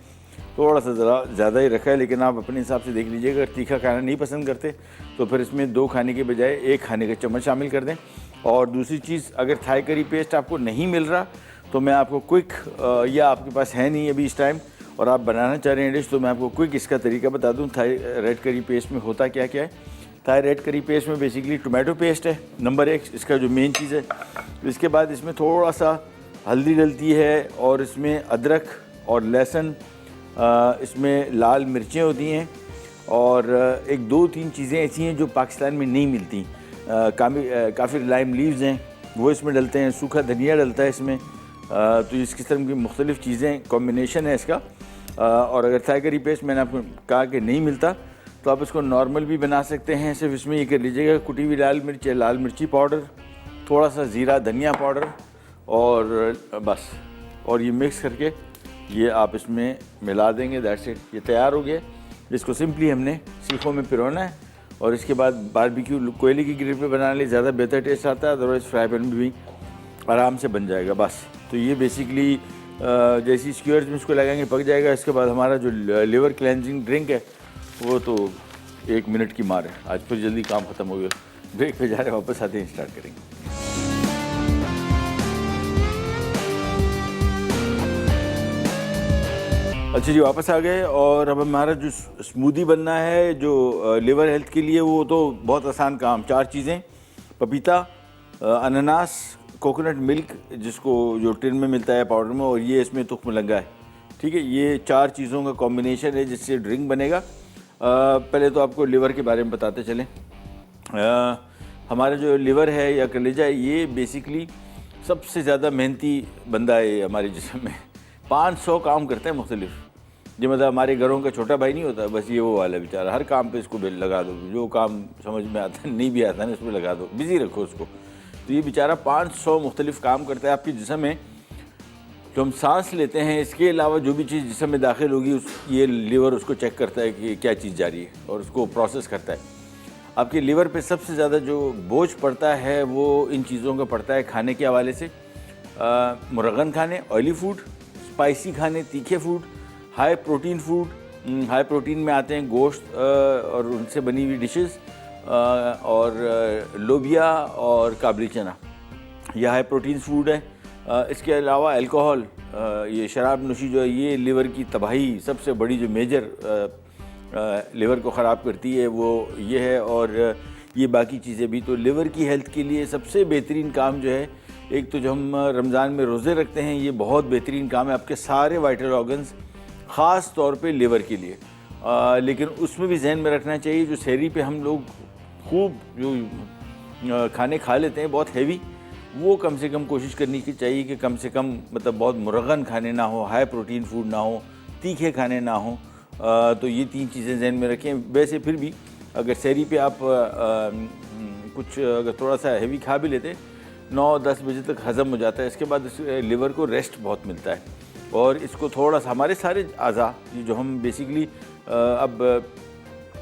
थोड़ा सा ज़रा ज़्यादा ही रखा है, लेकिन आप अपने हिसाब से देख लीजिएगा। अगर तीखा खाना नहीं पसंद करते तो फिर इसमें 2 खाने के बजाय 1 खाने का चम्मच शामिल कर दें। और दूसरी चीज़, अगर थाई करी पेस्ट आपको नहीं मिल रहा तो मैं आपको क्विक, या आपके पास है नहीं अभी इस टाइम और आप बनाना चाह रहे हैं डिश, तो मैं आपको क्विक इसका तरीका बता दूँ। थाई रेड करी पेस्ट में होता क्या क्या है। थाई रेड करी पेस्ट में बेसिकली टोमेटो पेस्ट है नंबर 1, इसका जो मेन चीज़ है। इसके बाद इसमें थोड़ा सा हल्दी डलती है, और इसमें अदरक और लहसुन, इसमें लाल मिर्चें होती हैं, और एक दो तीन चीज़ें ऐसी हैं जो पाकिस्तान में नहीं मिलती। काफ़ी लाइम लीव्स हैं वो इसमें डलते हैं, सूखा धनिया डलता है इसमें। तो इस किस्म की मुख्तलिफ़ चीज़ें कॉम्बिनेशन है इसका। और अगर थाई करी पेस्ट मैंने आपको कहा कि नहीं मिलता तो आप इसको नॉर्मल भी बना सकते हैं। सिर्फ इसमें ये कर लीजिएगा कुटी हुई लाल मिर्च या लाल मिर्ची पाउडर, थोड़ा सा ज़ीरा धनिया पाउडर और बस, और ये मिक्स करके ये आप इसमें मिला देंगे। दैट्स इट, ये तैयार हो गया। इसको सिंपली हमने सीखों में पिरोना है और इसके बाद बारबेक्यू कोयले की ग्रिल पे बनाने लिए ज़्यादा बेहतर टेस्ट आता है, अदरवाइज़ फ्राई पैन में भी आराम से बन जाएगा। बस तो ये बेसिकली जैसी स्क्यूअर्स में इसको लगाएंगे पक जाएगा। इसके बाद हमारा जो लिवर क्लेंजिंग ड्रिंक है वो तो 1 मिनट की मार है। आज फिर जल्दी काम ख़त्म हो गया, ब्रेक पे जा रहे हैं, वापस आते हैं स्टार्ट करेंगे। अच्छा जी, वापस आ गए और अब हमारा जो स्मूदी बनना है जो लिवर हेल्थ के लिए, वो तो बहुत आसान काम। 4 चीज़ें, पपीता, अनानास, कोकोनट मिल्क जिसको जो टिन में मिलता है पाउडर में, और ये इसमें तुख्म लगा है। ठीक है, ये 4 चीज़ों का कॉम्बिनेशन है जिससे ड्रिंक बनेगा। पहले तो आपको लिवर के बारे में बताते चलें। हमारा जो लिवर है या कलेजा है, ये बेसिकली सबसे ज़्यादा मेहनती बंदा है हमारे जिस्म में। 500 काम करते हैं मुख्तलिफ। जो मतलब हमारे घरों का छोटा भाई नहीं होता, बस ये वो वाला बेचारा, हर काम पे इसको बिल लगा दो, जो काम समझ में आता है नहीं भी आता है इस पर लगा दो, बिज़ी रखो उसको। तो ये बेचारा 500 मुख्तलिफ काम करता है आपके जिस्म में। जो हम सांस लेते हैं, इसके अलावा जो भी चीज़ जिस्म में दाखिल होगी ये लिवर उसको चेक करता है कि क्या चीज़ जा रही है और उसको प्रोसेस करता है। आपके लिवर पे सबसे ज़्यादा जो बोझ पड़ता है वो इन चीज़ों का पड़ता है खाने के हवाले से। मुरगन खाने, ऑयली फूड, स्पाइसी खाने, तीखे food, high protein food. High protein में आते हैं गोश्त और उनसे बनी हुई डिशेस, और लोबिया और काबली चना, यह हाई प्रोटीन फूड है। इसके अलावा अल्कोहल, ये शराब नोशी जो है, ये लिवर की तबाही सबसे बड़ी जो मेजर लिवर को ख़राब करती है वो ये है। और ये बाकी चीज़ें भी। तो लिवर की हेल्थ के लिए सबसे बेहतरीन काम जो है, एक तो जो हम रमज़ान में रोज़े रखते हैं, ये बहुत बेहतरीन काम है आपके सारे वाइटल ऑर्गन्स, ख़ास तौर पे लिवर के लिए। लेकिन उसमें भी जहन में रखना चाहिए, जो सहरी पे हम लोग खूब जो खाने खा लेते हैं बहुत हैवी, वो कम से कम कोशिश करनी की चाहिए कि कम से कम मतलब बहुत मुरगन खाने ना हो, हाई प्रोटीन फूड ना हो, तीखे खाने ना हो। तो ये 3 चीज़ें जहन में रखें। वैसे फिर भी अगर सहरी पे आप कुछ अगर थोड़ा सा हैवी खा भी लेते, 9-10 बजे तक हज़म हो जाता है। इसके बाद इस लिवर को रेस्ट बहुत मिलता है और इसको थोड़ा सा हमारे सारे अज़ा जो हम बेसिकली अब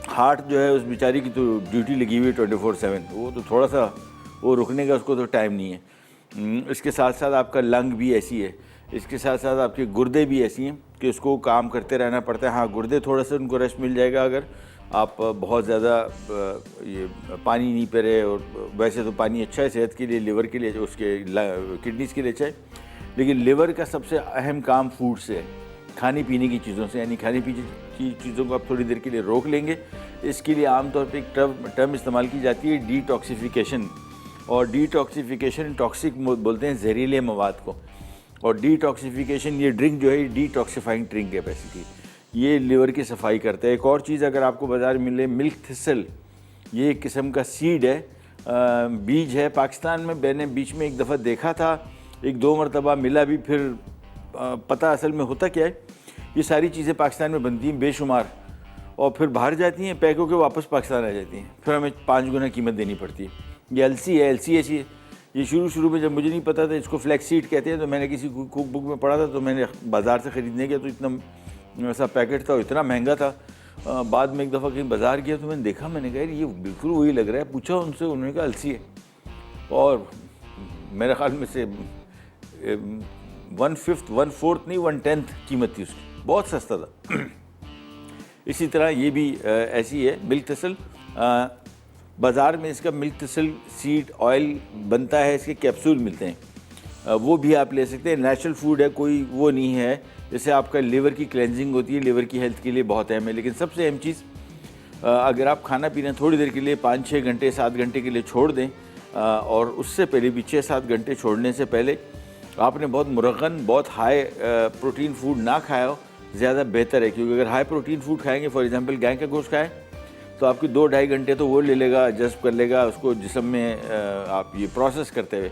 हार्ट जो है उस बेचारी की तो ड्यूटी लगी हुई है 24/7, वो तो थोड़ा सा वो रुकने का उसको तो टाइम नहीं है। इसके साथ साथ आपका लंग भी ऐसी है, इसके साथ साथ आपके गुर्दे भी ऐसी हैं कि उसको काम करते रहना पड़ता है। हाँ, गुर्दे थोड़ा सा उनको रेस्ट मिल जाएगा अगर आप बहुत ज़्यादा ये पानी नहीं पी रहे। और वैसे तो पानी अच्छा है सेहत के लिए, लिवर के लिए, उसके किडनीज़ के लिए अच्छा है, लेकिन लिवर का सबसे अहम काम फूड से है, खाने पीने की चीज़ों से। यानी खाने पीने की चीज़ों को आप थोड़ी देर के लिए रोक लेंगे। इसके लिए आमतौर पर एक टर्म इस्तेमाल की जाती है, डिटॉक्सिफिकेशन। और डिटॉक्सिफिकेशन, टॉक्सिक बोलते हैं जहरीले मवाद को, और डिटॉक्सिफिकेशन ये ड्रिंक जो है डिटॉक्सिफाइंग ड्रिंक है बेसिकली, ये लिवर की सफाई करता है। एक और चीज़ अगर आपको बाज़ार में मिले, मिल्क थिसल, ये एक किस्म का सीड है, बीज है। पाकिस्तान में मैंने बीच में एक दफ़ा देखा था, 1-2 मरतबा मिला भी, फिर पता असल में होता क्या है, ये सारी चीज़ें पाकिस्तान में बनती हैं बेशुमार, और फिर बाहर जाती हैं पैक होकर वापस पाकिस्तान आ जाती हैं, फिर हमें 5 गुना कीमत देनी पड़ती है। ये अलसी है, अलसी ऐसी है। ये शुरू में जब मुझे नहीं पता था इसको फ्लैक्स सीड कहते हैं, तो मैंने किसी कुक बुक में पढ़ा था, तो मैंने बाज़ार से ख़रीदने गया तो इतना ऐसा पैकेट था, इतना महंगा था। बाद में एक दफ़ा कहीं बाज़ार गया तो मैंने देखा, मैंने कहा ये बिल्कुल वही लग रहा है। पूछा उनसे, उन्होंने कहा अलसी है, और मेरे ख्याल में से 1/5, 1/4 नहीं 1/10 कीमत थी उसकी, बहुत सस्ता था। इसी तरह ये भी ऐसी है मिल्क थिसल। बाज़ार में इसका मिल्क थिसल सीड ऑयल बनता है, इसके कैप्सूल मिलते हैं, वो भी आप ले सकते हैं। नेचुरल फूड है, कोई वो नहीं है। जैसे आपका लिवर की क्लेंजिंग होती है, लिवर की हेल्थ के लिए बहुत अहम है। लेकिन सबसे अहम चीज़, अगर आप खाना पीना थोड़ी देर के लिए 5-6 घंटे 7 घंटे के लिए छोड़ दें, और उससे पहले भी 6-7 घंटे छोड़ने से पहले आपने बहुत मुरगन, बहुत हाई प्रोटीन फूड ना खाया हो, ज़्यादा बेहतर है, क्योंकि अगर हाई प्रोटीन फूड खाएंगे, फॉर एग्जांपल गाय का गोश्त खाएं, तो आपकी 2-2.5 घंटे तो वो ले लेगा, जज्ब कर लेगा उसको जिस्म में, आप ये प्रोसेस करते हुए,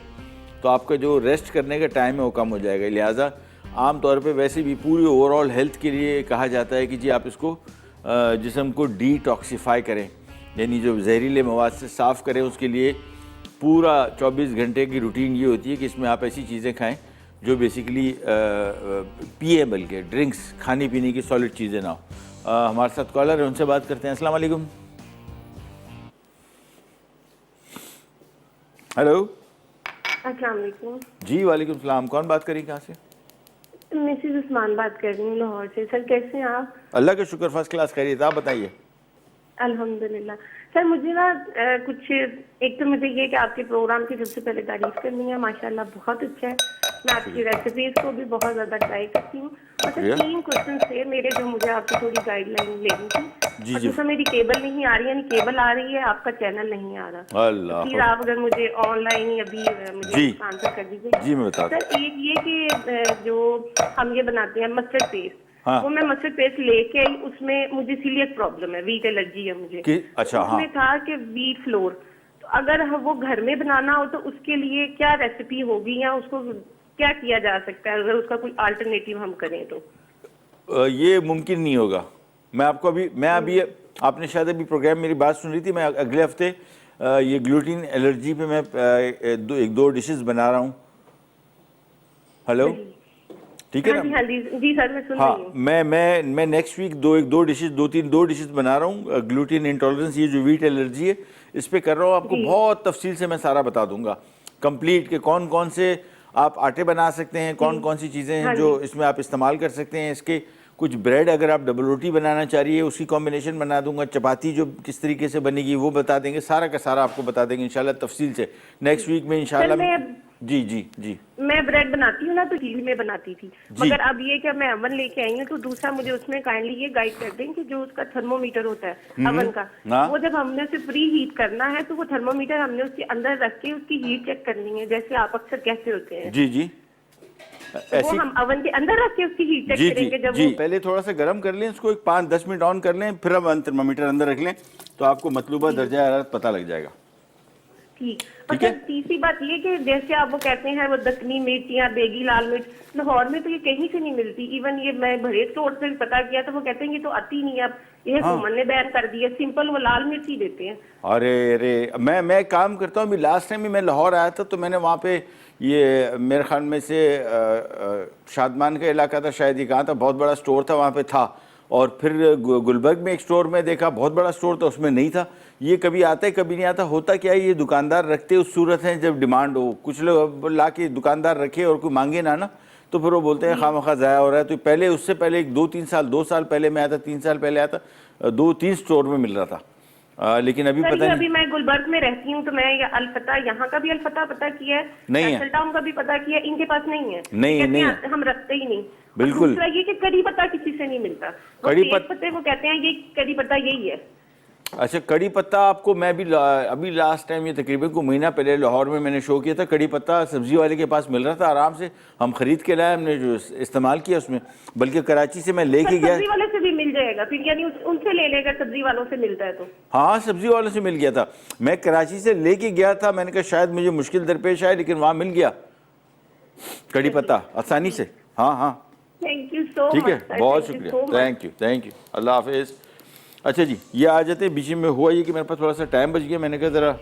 तो आपका जो रेस्ट करने का टाइम है वो कम हो जाएगा। लिहाजा आम तौर पे वैसे भी पूरी ओवरऑल हेल्थ के लिए कहा जाता है कि जी आप इसको जिस्म को डिटॉक्सिफाई करें, यानी जो जहरीले मवाद से साफ़ करें। उसके लिए पूरा 24 घंटे की रूटीन ये होती है कि इसमें आप ऐसी चीज़ें खाएं जो बेसिकली पिएबल के ड्रिंक्स, खाने पीने की सॉलिड चीज़ें ना हो। हमारे साथ कॉलर है, उनसे बात करते हैं। अस्सलाम वालेकुम। हेलो। अस्सलाम वालेकुम। जी वालेकुम सलाम। कौन बात करी, कहाँ से? मिसेस उस्मान बात कर रही हूँ लाहौर से। सर कैसे हैं आप? अल्लाह का शुक्र, फर्स्ट क्लास खैरियत। आप बताइए। अल्हम्दुलिल्लाह। सर मुझे ना कुछ, एक तो मुझे ये कि आपके प्रोग्राम की सबसे पहले तारीफ करनी है, माशाल्लाह बहुत अच्छा है। मैं आपकी रेसिपीज को भी बहुत ज़्यादा ट्राई करती हूँ। और सर 3 क्वेश्चन थे मेरे जो मुझे आपसे थोड़ी गाइडलाइन लेनी थी। जी और जी। दूसरा मेरी केबल नहीं आ रही, यानी केबल आ रही है, आपका चैनल नहीं आ रहा। अल्लाह। प्लीज आप अगर मुझे ऑनलाइन ही अभी मुझे जी। आंसर कर दीजिए। जी मैं बता दूं। सर एक ये कि जो हम ये बनाते हैं मस्टर्ड पेस्ट, हाँ। वो मैं मस्टर्ड पेस्ट लेके आई, उसमें मुझे सीलियक प्रॉब्लम है, वीट एलर्जी है मुझे। अच्छा। हाँ। उसमें था कि वीट फ्लोर, तो अगर वो घर में बनाना हो तो उसके लिए क्या रेसिपी होगी या उसको क्या किया जा सकता है, अगर उसका कोई अल्टरनेटिव हम करें तो? ये मुमकिन नहीं होगा। मैं आपको अभी आपने शायद अभी प्रोग्राम मेरी बात सुन रही थी। मैं अगले हफ्ते ये ग्लूटीन एलर्जी पे मैं 1-2 डिशेस बना रहा हूँ। हेलो, ठीक है ना? हाँ जी जी सर, मैं सुन रही हूँ। मैं नेक्स्ट वीक 2 डिशेस बना रहा हूँ। ग्लूटीन इंटॉलरेंस, ये जो वीट एलर्जी है, इस पे कर रहा हूँ। आपको बहुत तफसील से मैं सारा बता दूंगा कंप्लीट के कौन कौन से आप आटे बना सकते हैं, कौन कौन सी चीज़ें हैं जो इसमें आप इस्तेमाल कर सकते हैं। इसके कुछ ब्रेड, अगर आप डबल रोटी बनाना चाह रही है उसकी कॉम्बिनेशन बना दूंगा। चपाती जो किस तरीके से बनेगी वो बता देंगे, सारा का सारा आपको बता देंगे इंशाल्लाह तफसील से नेक्स्ट वीक में इंशाल्लाह। जी जी जी। मैं ब्रेड बनाती हूँ ना, तो चीली में बनाती थी, मगर अब ये कि मैं अवन लेके आई हूँ, तो दूसरा मुझे उसमें काइंडली ये गाइड कर दें कि जो उसका थर्मोमीटर होता है अवन का, वो जब हमने उसे प्री हीट करना है तो वो थर्मोमीटर हमने उसके अंदर रख के उसकी हीट चेक करनी है, जैसे आप अक्सर कहते होते हैं। जी जी। तो वो हम अवन के अंदर रख के उसकी हीट चेक करेंगे। जब जी, पहले थोड़ा सा गर्म कर लें इसको, 5-10 मिनट ऑन कर लें, फिर अब थर्मामीटर अंदर रख लें तो आपको मतलूबा दर्जा हरारत पता लग जाएगा। ठीक। और सर तीसरी बात ये कि जैसे आप वो कहते हैं वो दक्कनी मिर्च या बेगी लाल मिर्च, लाहौर में तो ये कहीं से नहीं मिलती। इवन ये मैं भरे स्टोर से भी पता किया तो वो कहते हैं ये तो आती नहीं है, अब ये हुकूमत ने बैन कर दिया, सिंपल वो लाल मिर्च ही देते हैं। अरे मैं काम करता हूँ। अभी लास्ट टाइम भी मैं लाहौर आया था तो मैंने वहाँ पे ये मेरे ख्याल में से शादमान का इलाका था शायद, ये कहाँ था, बहुत बड़ा स्टोर था वहाँ पे था। और फिर गुलबर्ग में एक स्टोर में देखा, बहुत बड़ा स्टोर था, उसमें नहीं था। ये कभी आता है कभी नहीं आता। होता क्या है, ये दुकानदार रखते उस सूरत है जब डिमांड हो। कुछ लोग ला के दुकानदार रखे और कोई मांगे ना तो फिर वो बोलते हैं खामखा ज़ाया हो रहा है। तो पहले उससे पहले 2 साल पहले मैं आया था, 3 साल पहले आया था, 2-3 स्टोर में मिल रहा था। लेकिन अभी पता नहीं। अभी मैं गुलबर्ग में रहती हूँ तो मैं अलफता, यहाँ का भी अलफता पता किया है, नहीं है, टाउन का भी पता किया, इनके पास नहीं है। नहीं हम रखते ही नहीं। बिल्कुल। दूसरा ये कि कड़ी पत्ता किसी से नहीं मिलता, कड़ी पत्ते वो कहते हैं ये कड़ी पत्ता यही है। अच्छा, कड़ी पत्ता आपको मैं भी अभी लास्ट टाइम ये तकरीबन को महीना पहले लाहौर में मैंने शो किया था। कड़ी पत्ता सब्जी वाले के पास मिल रहा था, आराम से हम खरीद के लाए, हमने जो इस्तेमाल किया उसमें। बल्कि कराची से मैं लेके गया। सब्जी वाले से भी मिल जाएगा फिर, यानी उनसे ले लेगा, सब्जी वालों से मिलता है तो? हाँ, सब्जी वालों से मिल गया था। मैं कराची से लेके गया था, मैंने कहा शायद मुझे मुश्किल दरपेश आए, लेकिन वहाँ मिल गया कड़ी पत्ता आसानी से। हाँ, थैंक यू सो मच। ठीक है, बहुत शुक्रिया, थैंक यू, अल्लाह हाफिज़। अच्छा जी, ये आ जाते हैं। बीच में हुआ ये कि मेरे पास थोड़ा सा टाइम बच गया, मैंने कहा ज़रा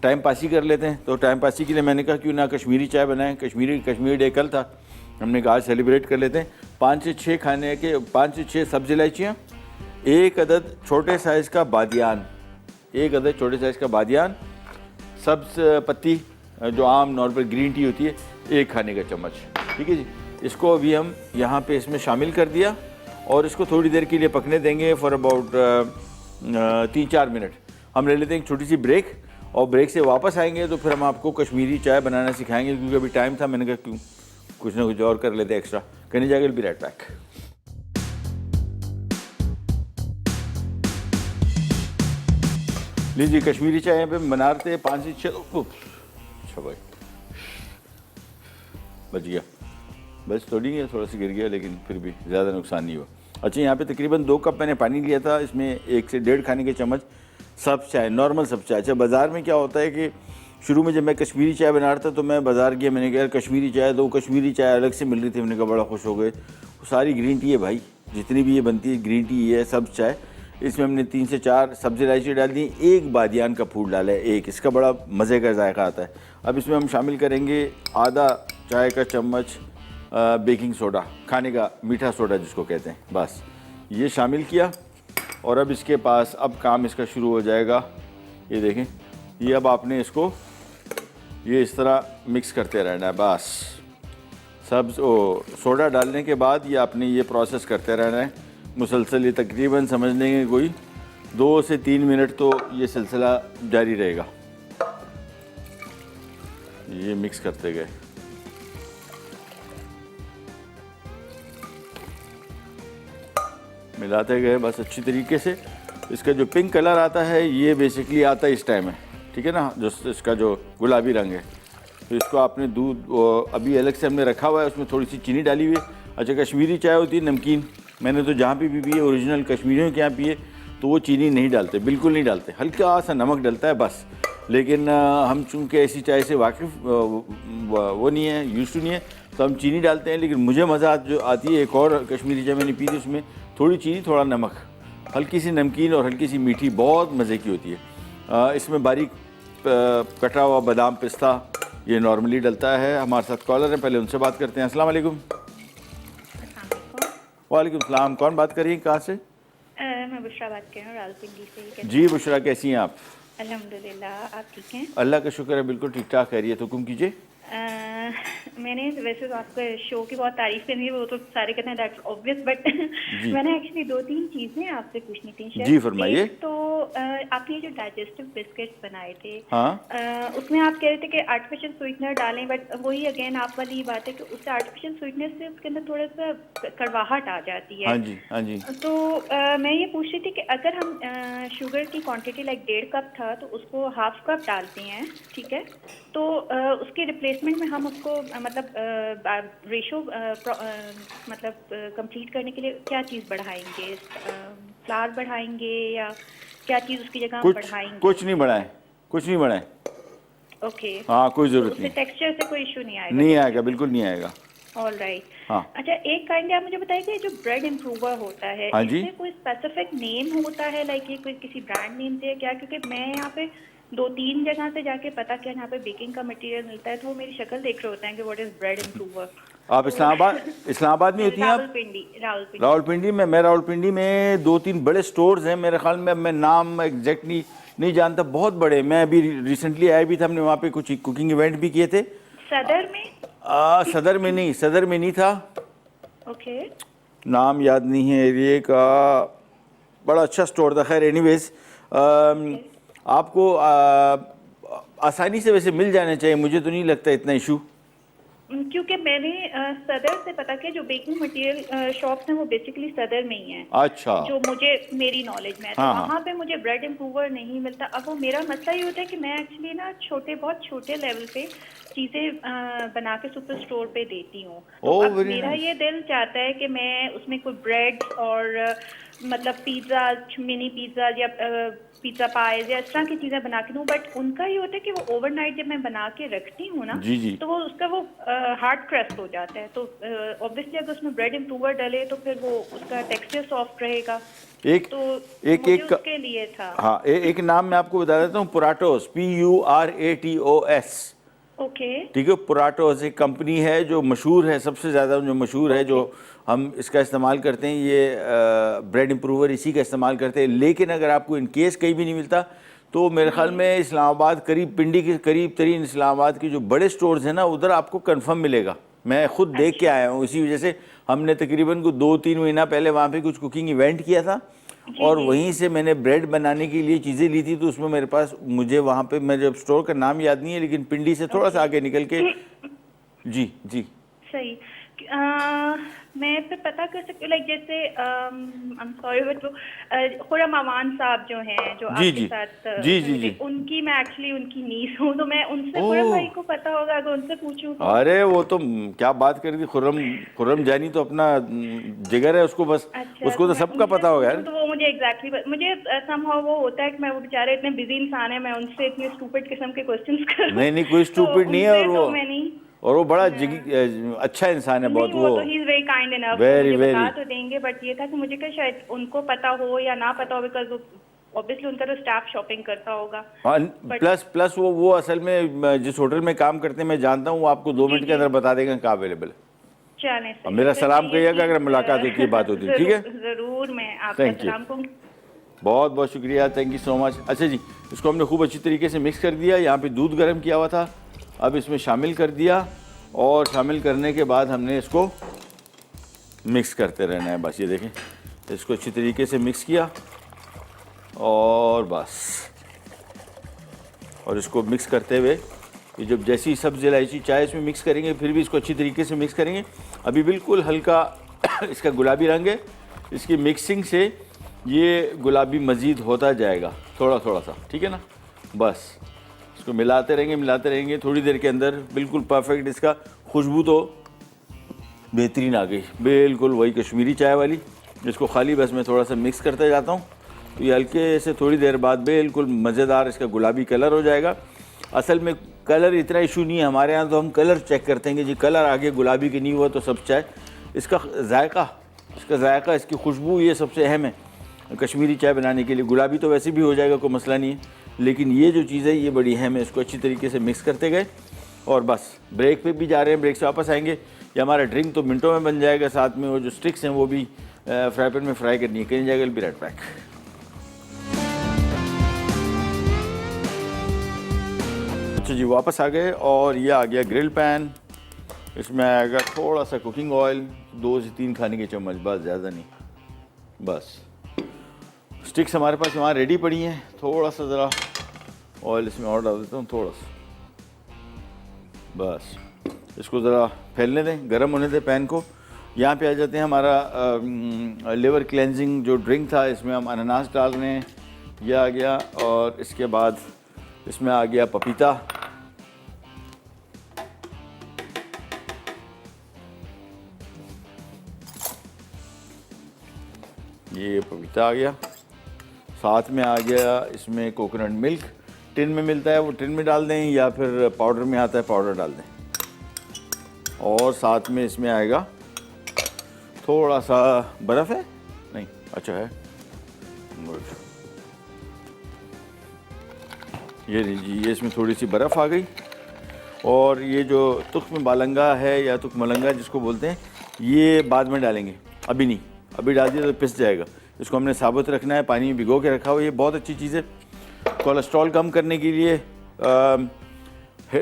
टाइम पासी कर लेते हैं। तो टाइम पासी के लिए मैंने कहा क्यों ना कश्मीरी चाय बनाएं। कश्मीरी डे कल था, हमने कहा आज सेलिब्रेट कर लेते हैं। 5 से 6 सब्ज़ इलायचियाँ, 1 अदद छोटे साइज़ का बादियान, सब्ज़ पत्ती जो आम नॉर्मल ग्रीन टी होती है, 1 खाने का चम्मच। ठीक है जी, इसको अभी हम यहाँ पे इसमें शामिल कर दिया और इसको थोड़ी देर के लिए पकने देंगे फॉर अबाउट 3-4 मिनट। हम ले लेते हैं एक छोटी सी ब्रेक, और ब्रेक से वापस आएंगे तो फिर हम आपको कश्मीरी चाय बनाना सिखाएंगे, क्योंकि अभी टाइम था। मैंने कहा क्यों कुछ ना कुछ और कर लेते एक्स्ट्रा। कहने जाएगा बी राइट बैक। लीजिए, कश्मीरी चाय यहाँ पे बना रहे थे 5 से 6। अच्छा भाई, बच गया, बस थोड़ी है, थोड़ा सा गिर गया, लेकिन फिर भी ज़्यादा नुकसान नहीं हुआ। अच्छा, यहाँ पे तकरीबन 2 कप मैंने पानी लिया था, इसमें 1 से 1.5 खाने के चम्मच सब चाय, नॉर्मल सब चाय। अच्छा, बाज़ार में क्या होता है कि शुरू में जब मैं कश्मीरी चाय बना रहा था तो मैं बाज़ार गया, मैंने कहा यार कश्मीरी चाय दो, कश्मीरी चाय अलग से मिल रही थी, मैंने कहा बड़ा खुश हो गए। वो सारी ग्रीन टी है भाई, जितनी भी ये बनती है ग्रीन टी है, सब चाय। इसमें हमने 3 से 4 सब्ज़ी इलायची डाल दी, 1 बादियान का फूल डाला है, 1, इसका बड़ा मज़े का जायका आता है। अब इसमें हम शामिल करेंगे आधा चाय का चम्मच बेकिंग सोडा, खाने का मीठा सोडा जिसको कहते हैं, बस ये शामिल किया। और अब इसके पास अब काम इसका शुरू हो जाएगा। ये देखें, ये अब आपने इसको ये इस तरह मिक्स करते रहना है, बस सब सोडा डालने के बाद ये आपने ये प्रोसेस करते रहना है मुसलसल। ये तकरीबन समझने के कोई 2 से 3 मिनट तो ये सिलसिला जारी रहेगा। ये मिक्स करते गए, मिलाते गए बस अच्छी तरीके से। इसका जो पिंक कलर आता है ये बेसिकली आता है इस टाइम है, ठीक है ना, जो इसका जो गुलाबी रंग है। तो इसको आपने दूध अभी अलग से हमने रखा हुआ है, उसमें थोड़ी सी चीनी डाली हुई है। अच्छा, कश्मीरी चाय होती है नमकीन, मैंने तो जहाँ भी पी है ओरिजिनल कश्मीरियों के यहाँ पिए तो वो चीनी नहीं डालते, बिल्कुल नहीं डालते, हल्का सा नमक डलता है बस। लेकिन हम चूँकि ऐसी चाय से वाकिफ़ वो नहीं है, यूज़ टू नहीं है, तो हम चीनी डालते हैं। लेकिन मुझे मज़ा जो आती है, एक और कश्मीरी चाय मैंने पी थी, उसमें थोड़ी चीनी थोड़ा नमक, हल्की सी नमकीन और हल्की सी मीठी, बहुत मज़े की होती है। इसमें बारीक कटा हुआ बादाम पिस्ता ये नॉर्मली डलता है। हमारे साथ कॉलर हैं, पहले उनसे बात करते हैं। अस्सलाम वालेकुम। वालेकुम सलाम, कौन बात कर रही हैं, कहाँ से? मैं बुशरा बात कर रही हूँ रावलपिंडी से। जी बुशरा, कैसी हैं आप? अल्हम्दुलिल्लाह, आप ठीक हैं? अल्लाह का शुक्र है, बिल्कुल ठीक ठाक। खैरियत, हुक्म कीजिए। मैंने वैसे तो आपके शो की बहुत तारीफ करनी है, वो तो सारे कहते हैं दैट्स ऑब्वियस, बट मैंने एक्चुअली 2-3 चीजें आपसे पूछनी थी। जी फरमाइए। तो आपने जो डाइजेस्टिव बिस्किट्स बनाए थे, हाँ, उसमें आप कह रहे थे कि आर्टिफिशियल स्वीटनर डालें, बट वही अगेन आप वाली बात है कि उससे आर्टिफिशियल स्वीटनर से उसके अंदर थोड़ा सा कड़वाहट आ जाती है। हाँ जी, हाँ जी। तो मैं ये पूछ रही थी कि अगर हम शुगर की क्वांटिटी लाइक 1.5 कप था तो उसको हाफ कप डालते हैं, ठीक है, तो उसके रिप्लेसमेंट में हम उसको मतलब रेशो मतलब कंप्लीट करने के लिए क्या चीज़ बढ़ाएंगे? फ्लावर बढ़ाएंगे या क्या चीज़ उसकी जगह हम बढ़ाएंगे? कुछ नहीं बढ़ाएं, कुछ नहीं बढ़ाएं। ओके, हाँ, कोई ज़रूरत नहीं, टेक्सचर से कोई इशू नहीं आएगा? नहीं आएगा, बिल्कुल नहीं आएगा। All right. हाँ। अच्छा, एक काइंडली आप मुझे बताइए कि जो ब्रेड इम्प्रूवर होता है, हाँ जी, इसमें कोई स्पेसिफिक नेम होता है, लाइक ये कोई किसी ब्रांड नेम से है क्या? क्योंकि मैं यहाँ पे 2-3 जगह से जाके पता किया, यहाँ पे बेकिंग का मटेरियल मिलता है, तो वो मेरी शक्ल देख रहे होते हैं कि व्हाट इज ब्रेड इम्प्रूवर। आप इस्लामाबाद में होती हैं? आप रावलपिंडी में? मैं रावलपिंडी में 2-3 बड़े स्टोर्स हैं मेरे ख्याल में, मैं नाम एग्जैक्टली नहीं जानता, बहुत बड़े। मैं अभी रिसेंटली आया भी था, हमने वहाँ पे कुछ कुकिंग इवेंट भी किए थे। सदर में? सदर में नहीं था। ओके, नाम याद नहीं है एरिए का, बड़ा अच्छा स्टोर था। खैर एनीवेज, आपको आसानी से वैसे मिल जाने चाहिए, मुझे तो नहीं लगता इतना इशू। क्योंकि मैंने सदर से पता किया, जो बेकिंग मटेरियल शॉप्स हैं वो बेसिकली सदर में ही हैं। अच्छा, जो मुझे मेरी नॉलेज में है, तो हाँ, वहाँ पे मुझे ब्रेड इम्प्रूवर नहीं मिलता। अब वो मेरा मसला ये होता है कि मैं एक्चुअली ना बहुत छोटे लेवल पे चीजें बना के सुपर स्टोर पे देती हूँ। तो अब मेरा ये दिल चाहता है कि मैं उसमें कोई ब्रेड और मतलब पिज्जा, मिनी पिज्जा या पिज्जा पाइज या इस तरह की चीजें बना के दूँ, बट उनका ये होता है कि वो ओवरनाइट जब मैं बना के रखती हूँ ना, तो वो उसका वो हार्ड क्रस्ट हो जाता है। तो ऑब्वियसली अगर उसमें ब्रेड इम्प्रूवर डले तो फिर वो उसका टेक्सचर सॉफ्ट रहेगा। एक उसके लिए था। हाँ, एक नाम मैं आपको बता देता हूँ, पुराटोस, PURATOS। ओके, ठीक है, पुराटोस एक कंपनी है जो मशहूर है, सबसे ज़्यादा जो मशहूर है, जो हम इसका इस्तेमाल करते हैं, ये ब्रेड इम्प्रूवर इसी का इस्तेमाल करते हैं। लेकिन अगर आपको इन केस कहीं भी नहीं मिलता तो मेरे ख्याल में इस्लामाबाद करीब, पिंडी के करीब तरीन इस्लामाबाद के जो बड़े स्टोर्स हैं ना, उधर आपको कंफर्म मिलेगा। मैं खुद देख के आया हूँ, इसी वजह से हमने तकरीबन को 2-3 महीना पहले वहाँ पे कुछ कुकिंग इवेंट किया था और वहीं से मैंने ब्रेड बनाने के लिए चीज़ें ली थी। तो उसमें मेरे पास, मुझे वहाँ पे मेरे स्टोर का नाम याद नहीं है, लेकिन पिंडी से थोड़ा सा आगे निकल के। जी जी, सही। मैं फिर पता कर सकती हूँ, लाइक जैसे आई एम सॉरी बट वो खुर्रम अमान साहब जो हैं, जो जी, आपके जी। साथ जी, जी, जी। उनकी, मैं एक्चुअली उनकी नीस हूँ, तो मैं उनसे खुर्रम भाई को पता होगा अगर उनसे पूछूँ तो। अरे वो तो क्या बात कर रही थी, खुर्रम जानी तो अपना जिगर है, उसको बस अच्छा, उसको तो मैं सबका उनसे पता होगा यार। पूछूं तो वो मुझे एग्जैक्टली मुझे समहाउ वो होता है कि मैं, वो बेचारे इतने बिजी इंसान है, मैं उनसे इतने स्टूपिड किस्म के क्वेश्चंस करूं। नहीं कोई तो स्टूपिड नहीं है, उनसे तो मैं नहीं। और वो बड़ा हाँ। अच्छा इंसान है बहुत नहीं, वो वो। तो he is very kind enough, वो वेरी मुझे बता वेरी तो देंगे, बट ये था कि मुझे क्या शायद उनको पता हो या ना पता हो, बिकॉज ऑब्वियसली उनका तो स्टाफ शॉपिंग करता होगा। But- प्लस वो असल में जिस होटल में काम करते हैं मैं जानता हूँ, वो आपको 2 मिनट के अंदर बता देगा कहाँ अवेलेबल है। चले और सही मेरा है। सलाम फिर ये कहिएगा अगर चीज़, मुलाकात होती है, बात होती है, ठीक है? जरूर मैं आपका Thank you. सलाम कहूँगी। बहुत बहुत शुक्रिया, थैंक यू सो मच। अच्छा जी, इसको हमने खूब अच्छी तरीके से मिक्स कर दिया। यहाँ पे दूध गर्म किया हुआ था, अब इसमें शामिल कर दिया, और शामिल करने के बाद हमने इसको मिक्स करते रहना है बस। ये देखें, इसको अच्छी तरीके से मिक्स किया और बस, और इसको मिक्स करते हुए ये जब जैसी सब्ज़ी इलायची चाय इसमें मिक्स करेंगे, फिर भी इसको अच्छी तरीके से मिक्स करेंगे। अभी बिल्कुल हल्का इसका गुलाबी रंग है, इसकी मिक्सिंग से ये गुलाबी मज़ीद होता जाएगा थोड़ा थोड़ा सा, ठीक है ना? बस इसको मिलाते रहेंगे, थोड़ी देर के अंदर बिल्कुल परफेक्ट इसका खुशबू तो बेहतरीन आ गई, बिल्कुल वही कश्मीरी चाय वाली। इसको खाली बस मैं थोड़ा सा मिक्स करते जाता हूँ, तो ये हल्के से थोड़ी देर बाद बिल्कुल मज़ेदार इसका गुलाबी कलर हो जाएगा। असल में कलर इतना इशू नहीं है हमारे यहाँ, तो हम कलर चेक करते हैं कि जी कलर आगे गुलाबी की नहीं हुआ तो सब चाय। इसका जायका, इसकी खुशबू, ये सबसे अहम है कश्मीरी चाय बनाने के लिए। गुलाबी तो वैसे भी हो जाएगा, कोई मसला नहीं है, लेकिन ये जो चीज़ है ये बड़ी अहम है। इसको अच्छी तरीके से मिक्स करते गए, और बस ब्रेक पे भी जा रहे हैं, ब्रेक से वापस आएंगे। ये हमारा ड्रिंक तो मिनटों में बन जाएगा, साथ में वो जो स्टिक्स हैं वो भी फ्राई पैन में फ्राई करनी है, कहीं जाएगा। Be right back. अच्छा जी, वापस आ गए, और ये आ गया ग्रिल पैन। इसमें आएगा थोड़ा सा कुकिंग ऑयल, 2 से 3 खाने के चम्मच, बस, ज़्यादा नहीं। बस स्टिक्स हमारे पास वहाँ रेडी पड़ी हैं, थोड़ा सा ज़रा ऑयल इसमें और डाल देता हूँ, थोड़ा सा। बस इसको ज़रा फैलने दें, गर्म होने दें पैन को। यहाँ पे आ जाते हैं, हमारा लिवर क्लेंजिंग जो ड्रिंक था, इसमें हम अनानास डाल रहे हैं, यह आ गया, और इसके बाद इसमें आ गया पपीता। ये पपीता आ गया, साथ में आ गया इसमें कोकोनट मिल्क, टिन में मिलता है वो टिन में डाल दें, या फिर पाउडर में आता है पाउडर डाल दें। और साथ में इसमें आएगा थोड़ा सा बर्फ़, है नहीं, अच्छा है, गुड। ये लीजिए, ये इसमें थोड़ी सी बर्फ़ आ गई। और ये जो तुख्म बालंगा है या तुख्म मलंगा जिसको बोलते हैं, ये बाद में डालेंगे, अभी नहीं, अभी डाल दिया तो पिस जाएगा। इसको हमने साबुत रखना है, पानी में भिगो के रखा हुआ। ये बहुत अच्छी चीज़ है, कोलेस्ट्रॉल कम करने के लिए,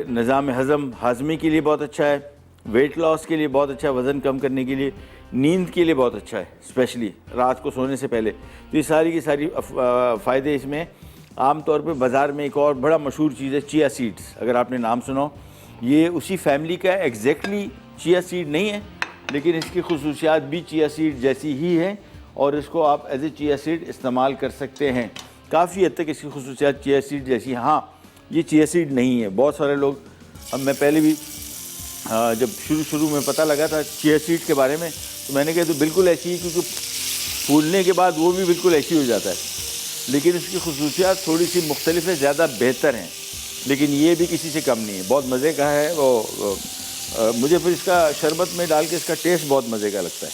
निज़ाम हज़म हाज़मे के लिए बहुत अच्छा है, वेट लॉस के लिए बहुत अच्छा है, वज़न कम करने के लिए, नींद के लिए बहुत अच्छा है, स्पेशली रात को सोने से पहले। तो ये सारी की सारी फ़ायदे इसमें। आम तौर पे बाज़ार में एक और बड़ा मशहूर चीज़ है चिया सीड्स, अगर आपने नाम सुना हो, ये उसी फैमिली का है। एग्जैक्टली चिया सीड नहीं है, लेकिन इसकी खुसूसियात भी चिया सीड जैसी ही हैं, और इसको आप एज ए चिया सीड इस्तेमाल कर सकते हैं। काफ़ी हद तक इसकी खुसूसियात चिया सीड जैसी। हाँ, ये चिया सीड नहीं है। बहुत सारे लोग, अब मैं पहले भी जब शुरू में पता लगा था चिया सीड के बारे में, तो मैंने कहा तो बिल्कुल ऐसी ही, क्योंकि फूलने के बाद वो भी बिल्कुल ऐसी हो जाता है, लेकिन इसकी खुसूसियात थोड़ी सी मुख्तलिफ है, ज़्यादा बेहतर हैं, लेकिन ये भी किसी से कम नहीं है। बहुत मज़े का है वो। मुझे फिर इसका शरबत में डाल के इसका टेस्ट बहुत मज़े का लगता है।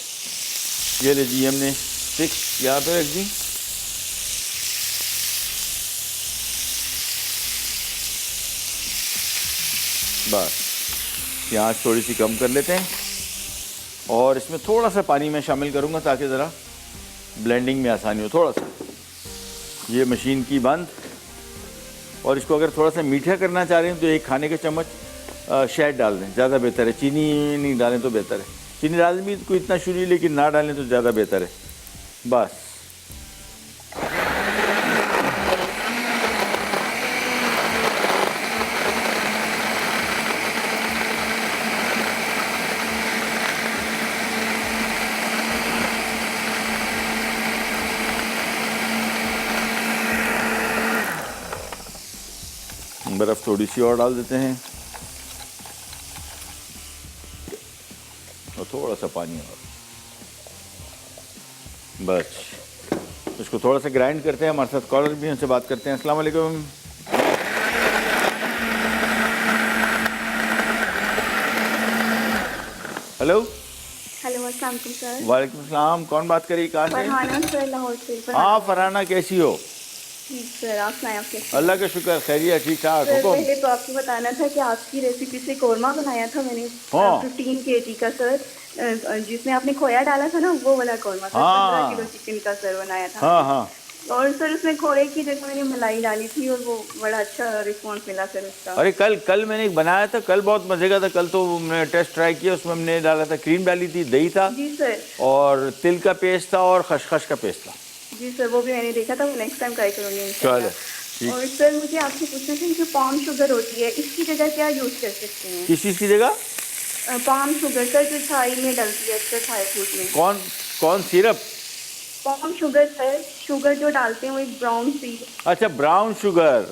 ये लीजिए, हमने स्टिक्स यहाँ पे रख दी। बस प्याज थोड़ी सी कम कर लेते हैं, और इसमें थोड़ा सा पानी मैं शामिल करूँगा ताकि ज़रा ब्लेंडिंग में आसानी हो। थोड़ा सा ये मशीन की बंद। और इसको अगर थोड़ा सा मीठा करना चाह रहे हैं तो 1 खाने का चम्मच शहद डाल दें, ज़्यादा बेहतर है। चीनी नहीं डालें तो बेहतर है, चीनी डालने भी कोई इतना शुरू, लेकिन ना डालें तो ज़्यादा बेहतर है। बस बर्फ़ थोड़ी सी और डाल देते हैं और थोड़ा सा पानी और, बस इसको थोड़ा सा ग्राइंड करते हैं। हमारे साथ कॉलर भी हैं, उनसे बात करते हैं। अस्सलाम वालेकुम। हेलो। हेलो, अस्सलाम वालेकुम सर। वालेकुम सलाम। कौन बात करी, कहाँ से? फरहाना सर, लाहौर से। हाँ फरहाना, कैसी हो? ठीक सर, आप सुनाएं, आप कैसे? अल्लाह का शुक्र, खैरियत, ठीक ठाक। सर हुकुम। पहले तो आपको बताना था कि आपकी रेसिपी से कौरमा बनाया था मैंने, हाँ। 15 kg का सर, जिसमें आपने खोया डाला था ना, वो वाला कौरमा सर। हाँ। 15 किलो चिकन का सर बनाया था। हाँ हाँ। और सर उसमें खोए की जगह मैंने मलाई डाली थी और वो बड़ा अच्छा रिस्पॉन्स मिला सर उसका। अरे कल मैंने एक बनाया था, कल बहुत मज़े का था। कल तो मैंने टेस्ट ट्राई किया, उसमें हमने डाला था, क्रीम डाली थी, दही था जी सर। और तिल का पेस्ट था और खसखस का पेस्ट था। जी सर, वो भी मैंने देखा था, वो नेक्स्ट टाइम ट्राई करूँगी चलो इंशाल्लाह। और सर मुझे आपसे पूछना था, जो पाम शुगर होती है, इसकी जगह क्या यूज़ कर सकते हैं? किस चीज़ की जगह? पाम शुगर सर, जो थाई में डलती है अक्सर, थाई फ्रूट में। कौन syrup? Palm sugar sir, sugar जो डालते हैं वो एक ब्राउन सी। अच्छा, ब्राउन शुगर।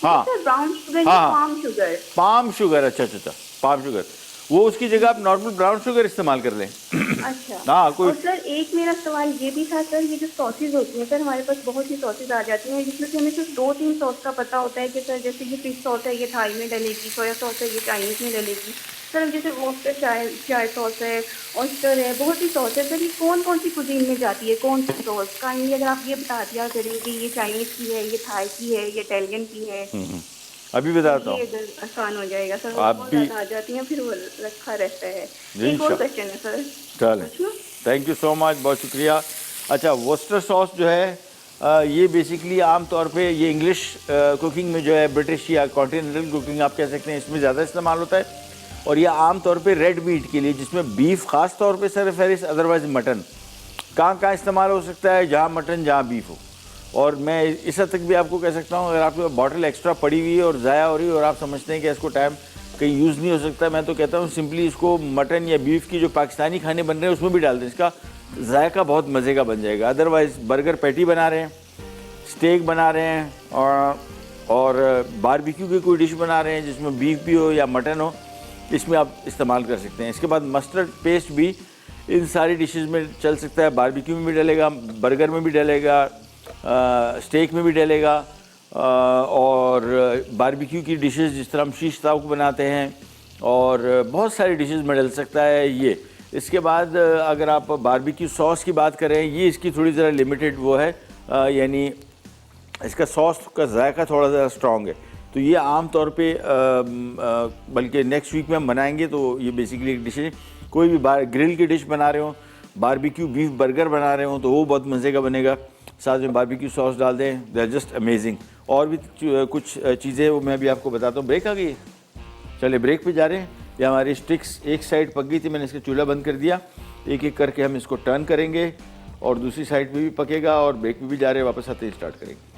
हाँ सर ब्राउन शुगर हाँ। या पाम शुगर? पाम शुगर, अच्छा, पाम शुगर। वो उसकी जगह आप नॉर्मल ब्राउन शुगर इस्तेमाल कर लें। अच्छा। हाँ, कोई। और सर एक मेरा सवाल ये भी था सर, ये जो सॉसेज होती हैं सर, हमारे पास बहुत सी सॉसेज आ जाती हैं जिसमें से हमें सिर्फ 2-3 सॉस का पता होता है कि सर जैसे ये फिश सॉस है, ये थाई में डलेगी, सोया सॉस है, ये चाइनीज़ में डलेगी। सर जैसे वॉस्टर चाय सॉस है, ऑयस्टर है, बहुत सी सॉस है सर, ये कौन सी कुजीन में जाती है, कौन सी सॉस? काइंडली अगर आप ये बता दिया करें कि ये चाइनीज़ की है, ये थाई की है, ये इटालियन की है। अभी बताता हूँ। ये आसान हो जाएगा सर, आप बहुत भी- ज़्यादा आ जाती हैं, फिर वो रखा रहता है। जी, एक और क्वेश्चन है सर। चलें, थैंक यू सो मच, बहुत शुक्रिया। अच्छा, वॉस्टर सॉस जो है ये बेसिकली आम तौर पे ये इंग्लिश कुकिंग में जो है, ब्रिटिश या कॉन्टिनेंटल कुकिंग आप कह सकते हैं, इसमें ज़्यादा इस्तेमाल होता है। और ये आम तौर पे रेड मीट के लिए, जिसमें बीफ ख़ास तौर पे सर फहरिस्त, अदरवाइज़ मटन, कहाँ इस्तेमाल हो सकता है, जहाँ मटन जहाँ बीफ हो। और मैं इस हद तक भी आपको कह सकता हूँ, अगर आपके बॉटल एक्स्ट्रा पड़ी हुई है और ज़ाया हो रही है और आप समझते हैं कि इसको टाइम कहीं यूज़ नहीं हो सकता, मैं तो कहता हूँ सिंपली इसको मटन या बीफ की जो पाकिस्तानी खाने बन रहे हैं उसमें भी डाल दें, इसका जायका बहुत मज़े का बन जाएगा। अदरवाइज़ बर्गर पैटी बना रहे हैं, स्टेक बना रहे हैं और बारबेक्यू की कोई डिश बना रहे हैं जिसमें बीफ भी हो या मटन हो, इसमें आप इस्तेमाल कर सकते हैं। इसके बाद मस्टर्ड पेस्ट भी इन सारी डिशेस में चल सकता है, बारबेक्यू में भी डलेगा, बर्गर में भी डलेगा, स्टेक में भी डलेगा, और बारबेक्यू की डिशेस जिस तरह हम शीश ताउक बनाते हैं और बहुत सारी डिशेस में डल सकता है ये। इसके बाद अगर आप बारबेक्यू सॉस की बात करें, ये इसकी थोड़ी ज़रा लिमिटेड वो है, यानी इसका सॉस का जायका थोड़ा ज़्यादा स्ट्रॉन्ग है, तो ये आम तौर पे बल्कि नेक्स्ट वीक में हम बनाएंगे। तो ये बेसिकली एक डिश है, कोई भी ग्रिल की डिश बना रहे हो, बारबेक्यू बीफ बर्गर बना रहे हो तो वो बहुत मज़े का बनेगा, साथ में बारबेक्यू सॉस डाल दें, दे आर जस्ट अमेजिंग। और भी कुछ चीज़ें वो मैं भी आपको बताता हूँ। ब्रेक आ गई है, चले ब्रेक पे जा रहे हैं। ये हमारी स्टिक्स एक साइड पक गई थी, मैंने इसका चूल्हा बंद कर दिया, एक एक करके हम इसको टर्न करेंगे और दूसरी साइड पे भी पकेगा और ब्रेक पे भी जा रहे हैं, वापस आते ही स्टार्ट करेंगे।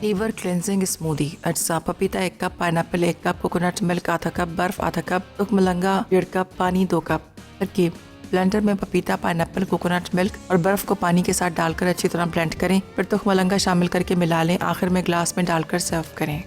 Liver cleansing smoothie. अज्जा: पपीता 1 cup, pineapple 1 cup, coconut milk आधा कप, बर्फ आधा कप, तुखमलंगा 1.5 कप, पानी 2 कप। तरकीब: ब्लेंडर में पपीता, पाइनएप्पल, कोकोनट मिल्क और बर्फ को पानी के साथ डालकर अच्छी तरह ब्लेंड करें, फिर तुखमलंगा शामिल करके मिला लें, आखिर में ग्लास में डालकर सर्व करें।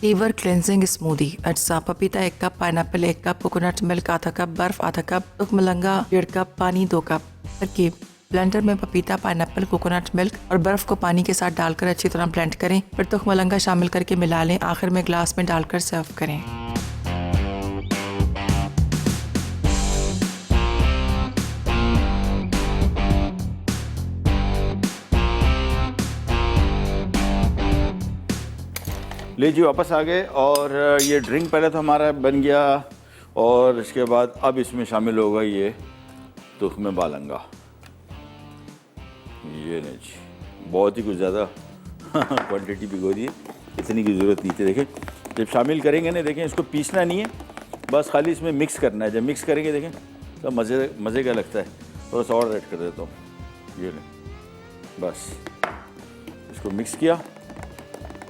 Liver cleansing smoothie. अज्जा: पपीता 1 cup, pineapple 1 cup, coconut milk आधा कप, बर्फ आधा कप, तुखमलंगा 1.5 कप, पानी 2 कप। तरकीब: ब्लेंडर में पपीता, पाइनएप्पल, कोकोनट मिल्क और बर्फ को पानी के साथ डालकर अच्छी तरह ब्लेंड करें, फिर तुखमलंगा शामिल करके मिला लें, आखिर में ग्लास में डालकर सर्व करें। ले जी, वापस आ गए और ये ड्रिंक पहले तो हमारा बन गया और इसके बाद अब इसमें शामिल होगा ये तुखमे बालंगा। ये नहीं जी, बहुत ही कुछ ज़्यादा क्वांटिटी भिगो दी है, इतनी की ज़रूरत नहीं थी। देखें जब शामिल करेंगे ना, देखें इसको पीसना नहीं है, बस खाली इसमें मिक्स करना है। जब मिक्स करेंगे देखें तो मज़े का लगता है। थोड़ा सा और ऐड कर देता हूँ, ये लें, बस इसको मिक्स किया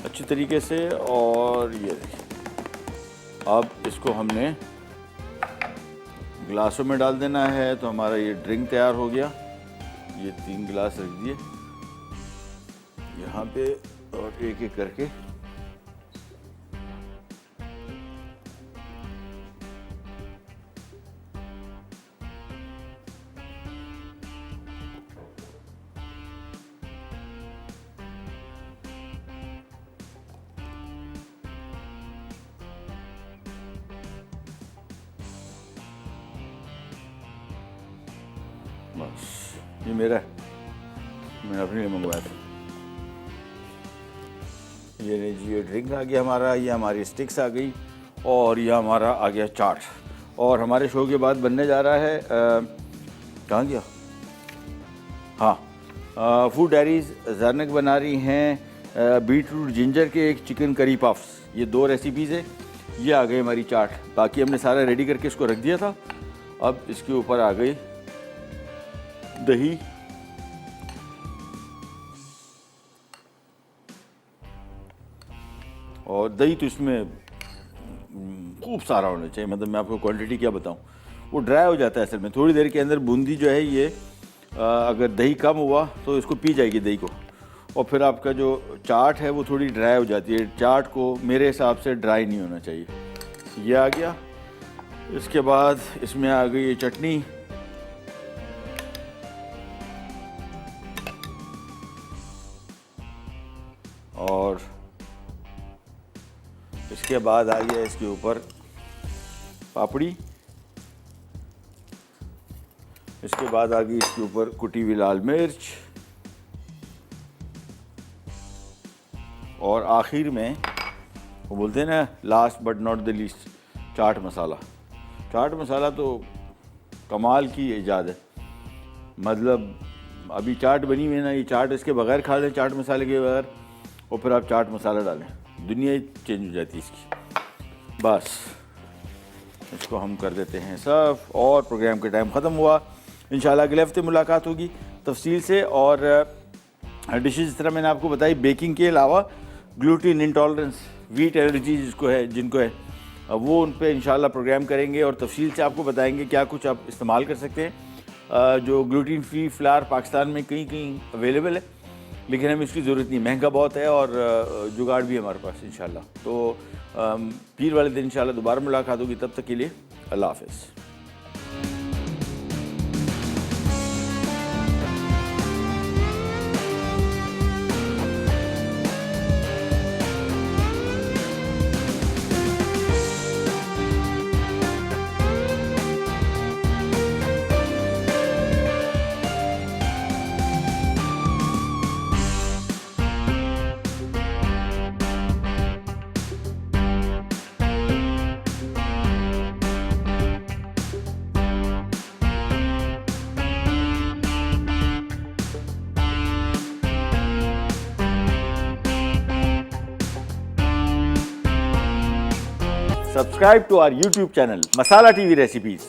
अच्छी तरीके से। और ये देखिए अब इसको हमने गिलासों में डाल देना है। तो हमारा ये ड्रिंक तैयार हो गया। ये 3 गिलास रख दिए यहाँ पे और एक एक करके बस। ये मेरा है, मैंने अपने लिए मंगवाया था। ये नहीं जी, ये ड्रिंक आ गया हमारा, ये हमारी स्टिक्स आ गई और ये हमारा आ गया चाट। और हमारे शो के बाद बनने जा रहा है कहाँ गया, हाँ, फूड डायरीज ज़रनक बना रही हैं बीट रूट जिंजर के एक चिकन करी पफ्स। ये 2 रेसिपीज़ है। ये आ गई हमारी चाट। बाकी हमने सारा रेडी करके इसको रख दिया था। अब इसके ऊपर आ गई दही, और दही तो इसमें खूब सारा होना चाहिए। मतलब मैं आपको क्वांटिटी क्या बताऊं, वो ड्राई हो जाता है असल में। थोड़ी देर के अंदर बूंदी जो है ये अगर दही कम हुआ तो इसको पी जाएगी दही को, और फिर आपका जो चाट है वो थोड़ी ड्राई हो जाती है। चाट को मेरे हिसाब से ड्राई नहीं होना चाहिए। ये आ गया। इसके बाद इसमें आ गई ये चटनी, और इसके बाद आ गया इसके ऊपर पापड़ी। इसके बाद आ गई इसके ऊपर कुटी हुई लाल मिर्च, और आखिर में वो बोलते हैं ना last but not the least, chaat masala. Chaat masala तो कमाल की ईजाद है। मतलब अभी चाट बनी हुई है ना, ये चाट इसके बगैर खा लें, चाट मसाले के बगैर, और फिर आप चाट मसाला डालें, दुनिया ही चेंज हो जाती है इसकी। बस इसको हम कर देते हैं सर्व, और प्रोग्राम का टाइम ख़त्म हुआ। इंशाल्लाह अगले हफ्ते मुलाकात होगी तफसील से। और डिशेज़ इस तरह मैंने आपको बताई, बेकिंग के अलावा ग्लूटीन इंटॉलरेंस, वीट एलर्जी जिनको है वो उन पर इंशाल्लाह प्रोग्राम करेंगे और तफसील से आपको बताएंगे क्या कुछ आप इस्तेमाल कर सकते हैं। जो ग्लूटीन फ्री फ्लावर पाकिस्तान में कहीं कहीं अवेलेबल है, लेकिन हमें इसकी ज़रूरत नहीं, महंगा बहुत है, और जुगाड़ भी है हमारे पास इंशाल्लाह। तो पीर वाले दिन इंशाल्लाह दोबारा मुलाकात होगी। तब तक के लिए अल्लाह हाफ़िज़। Subscribe to our YouTube channel, Masala TV Recipes.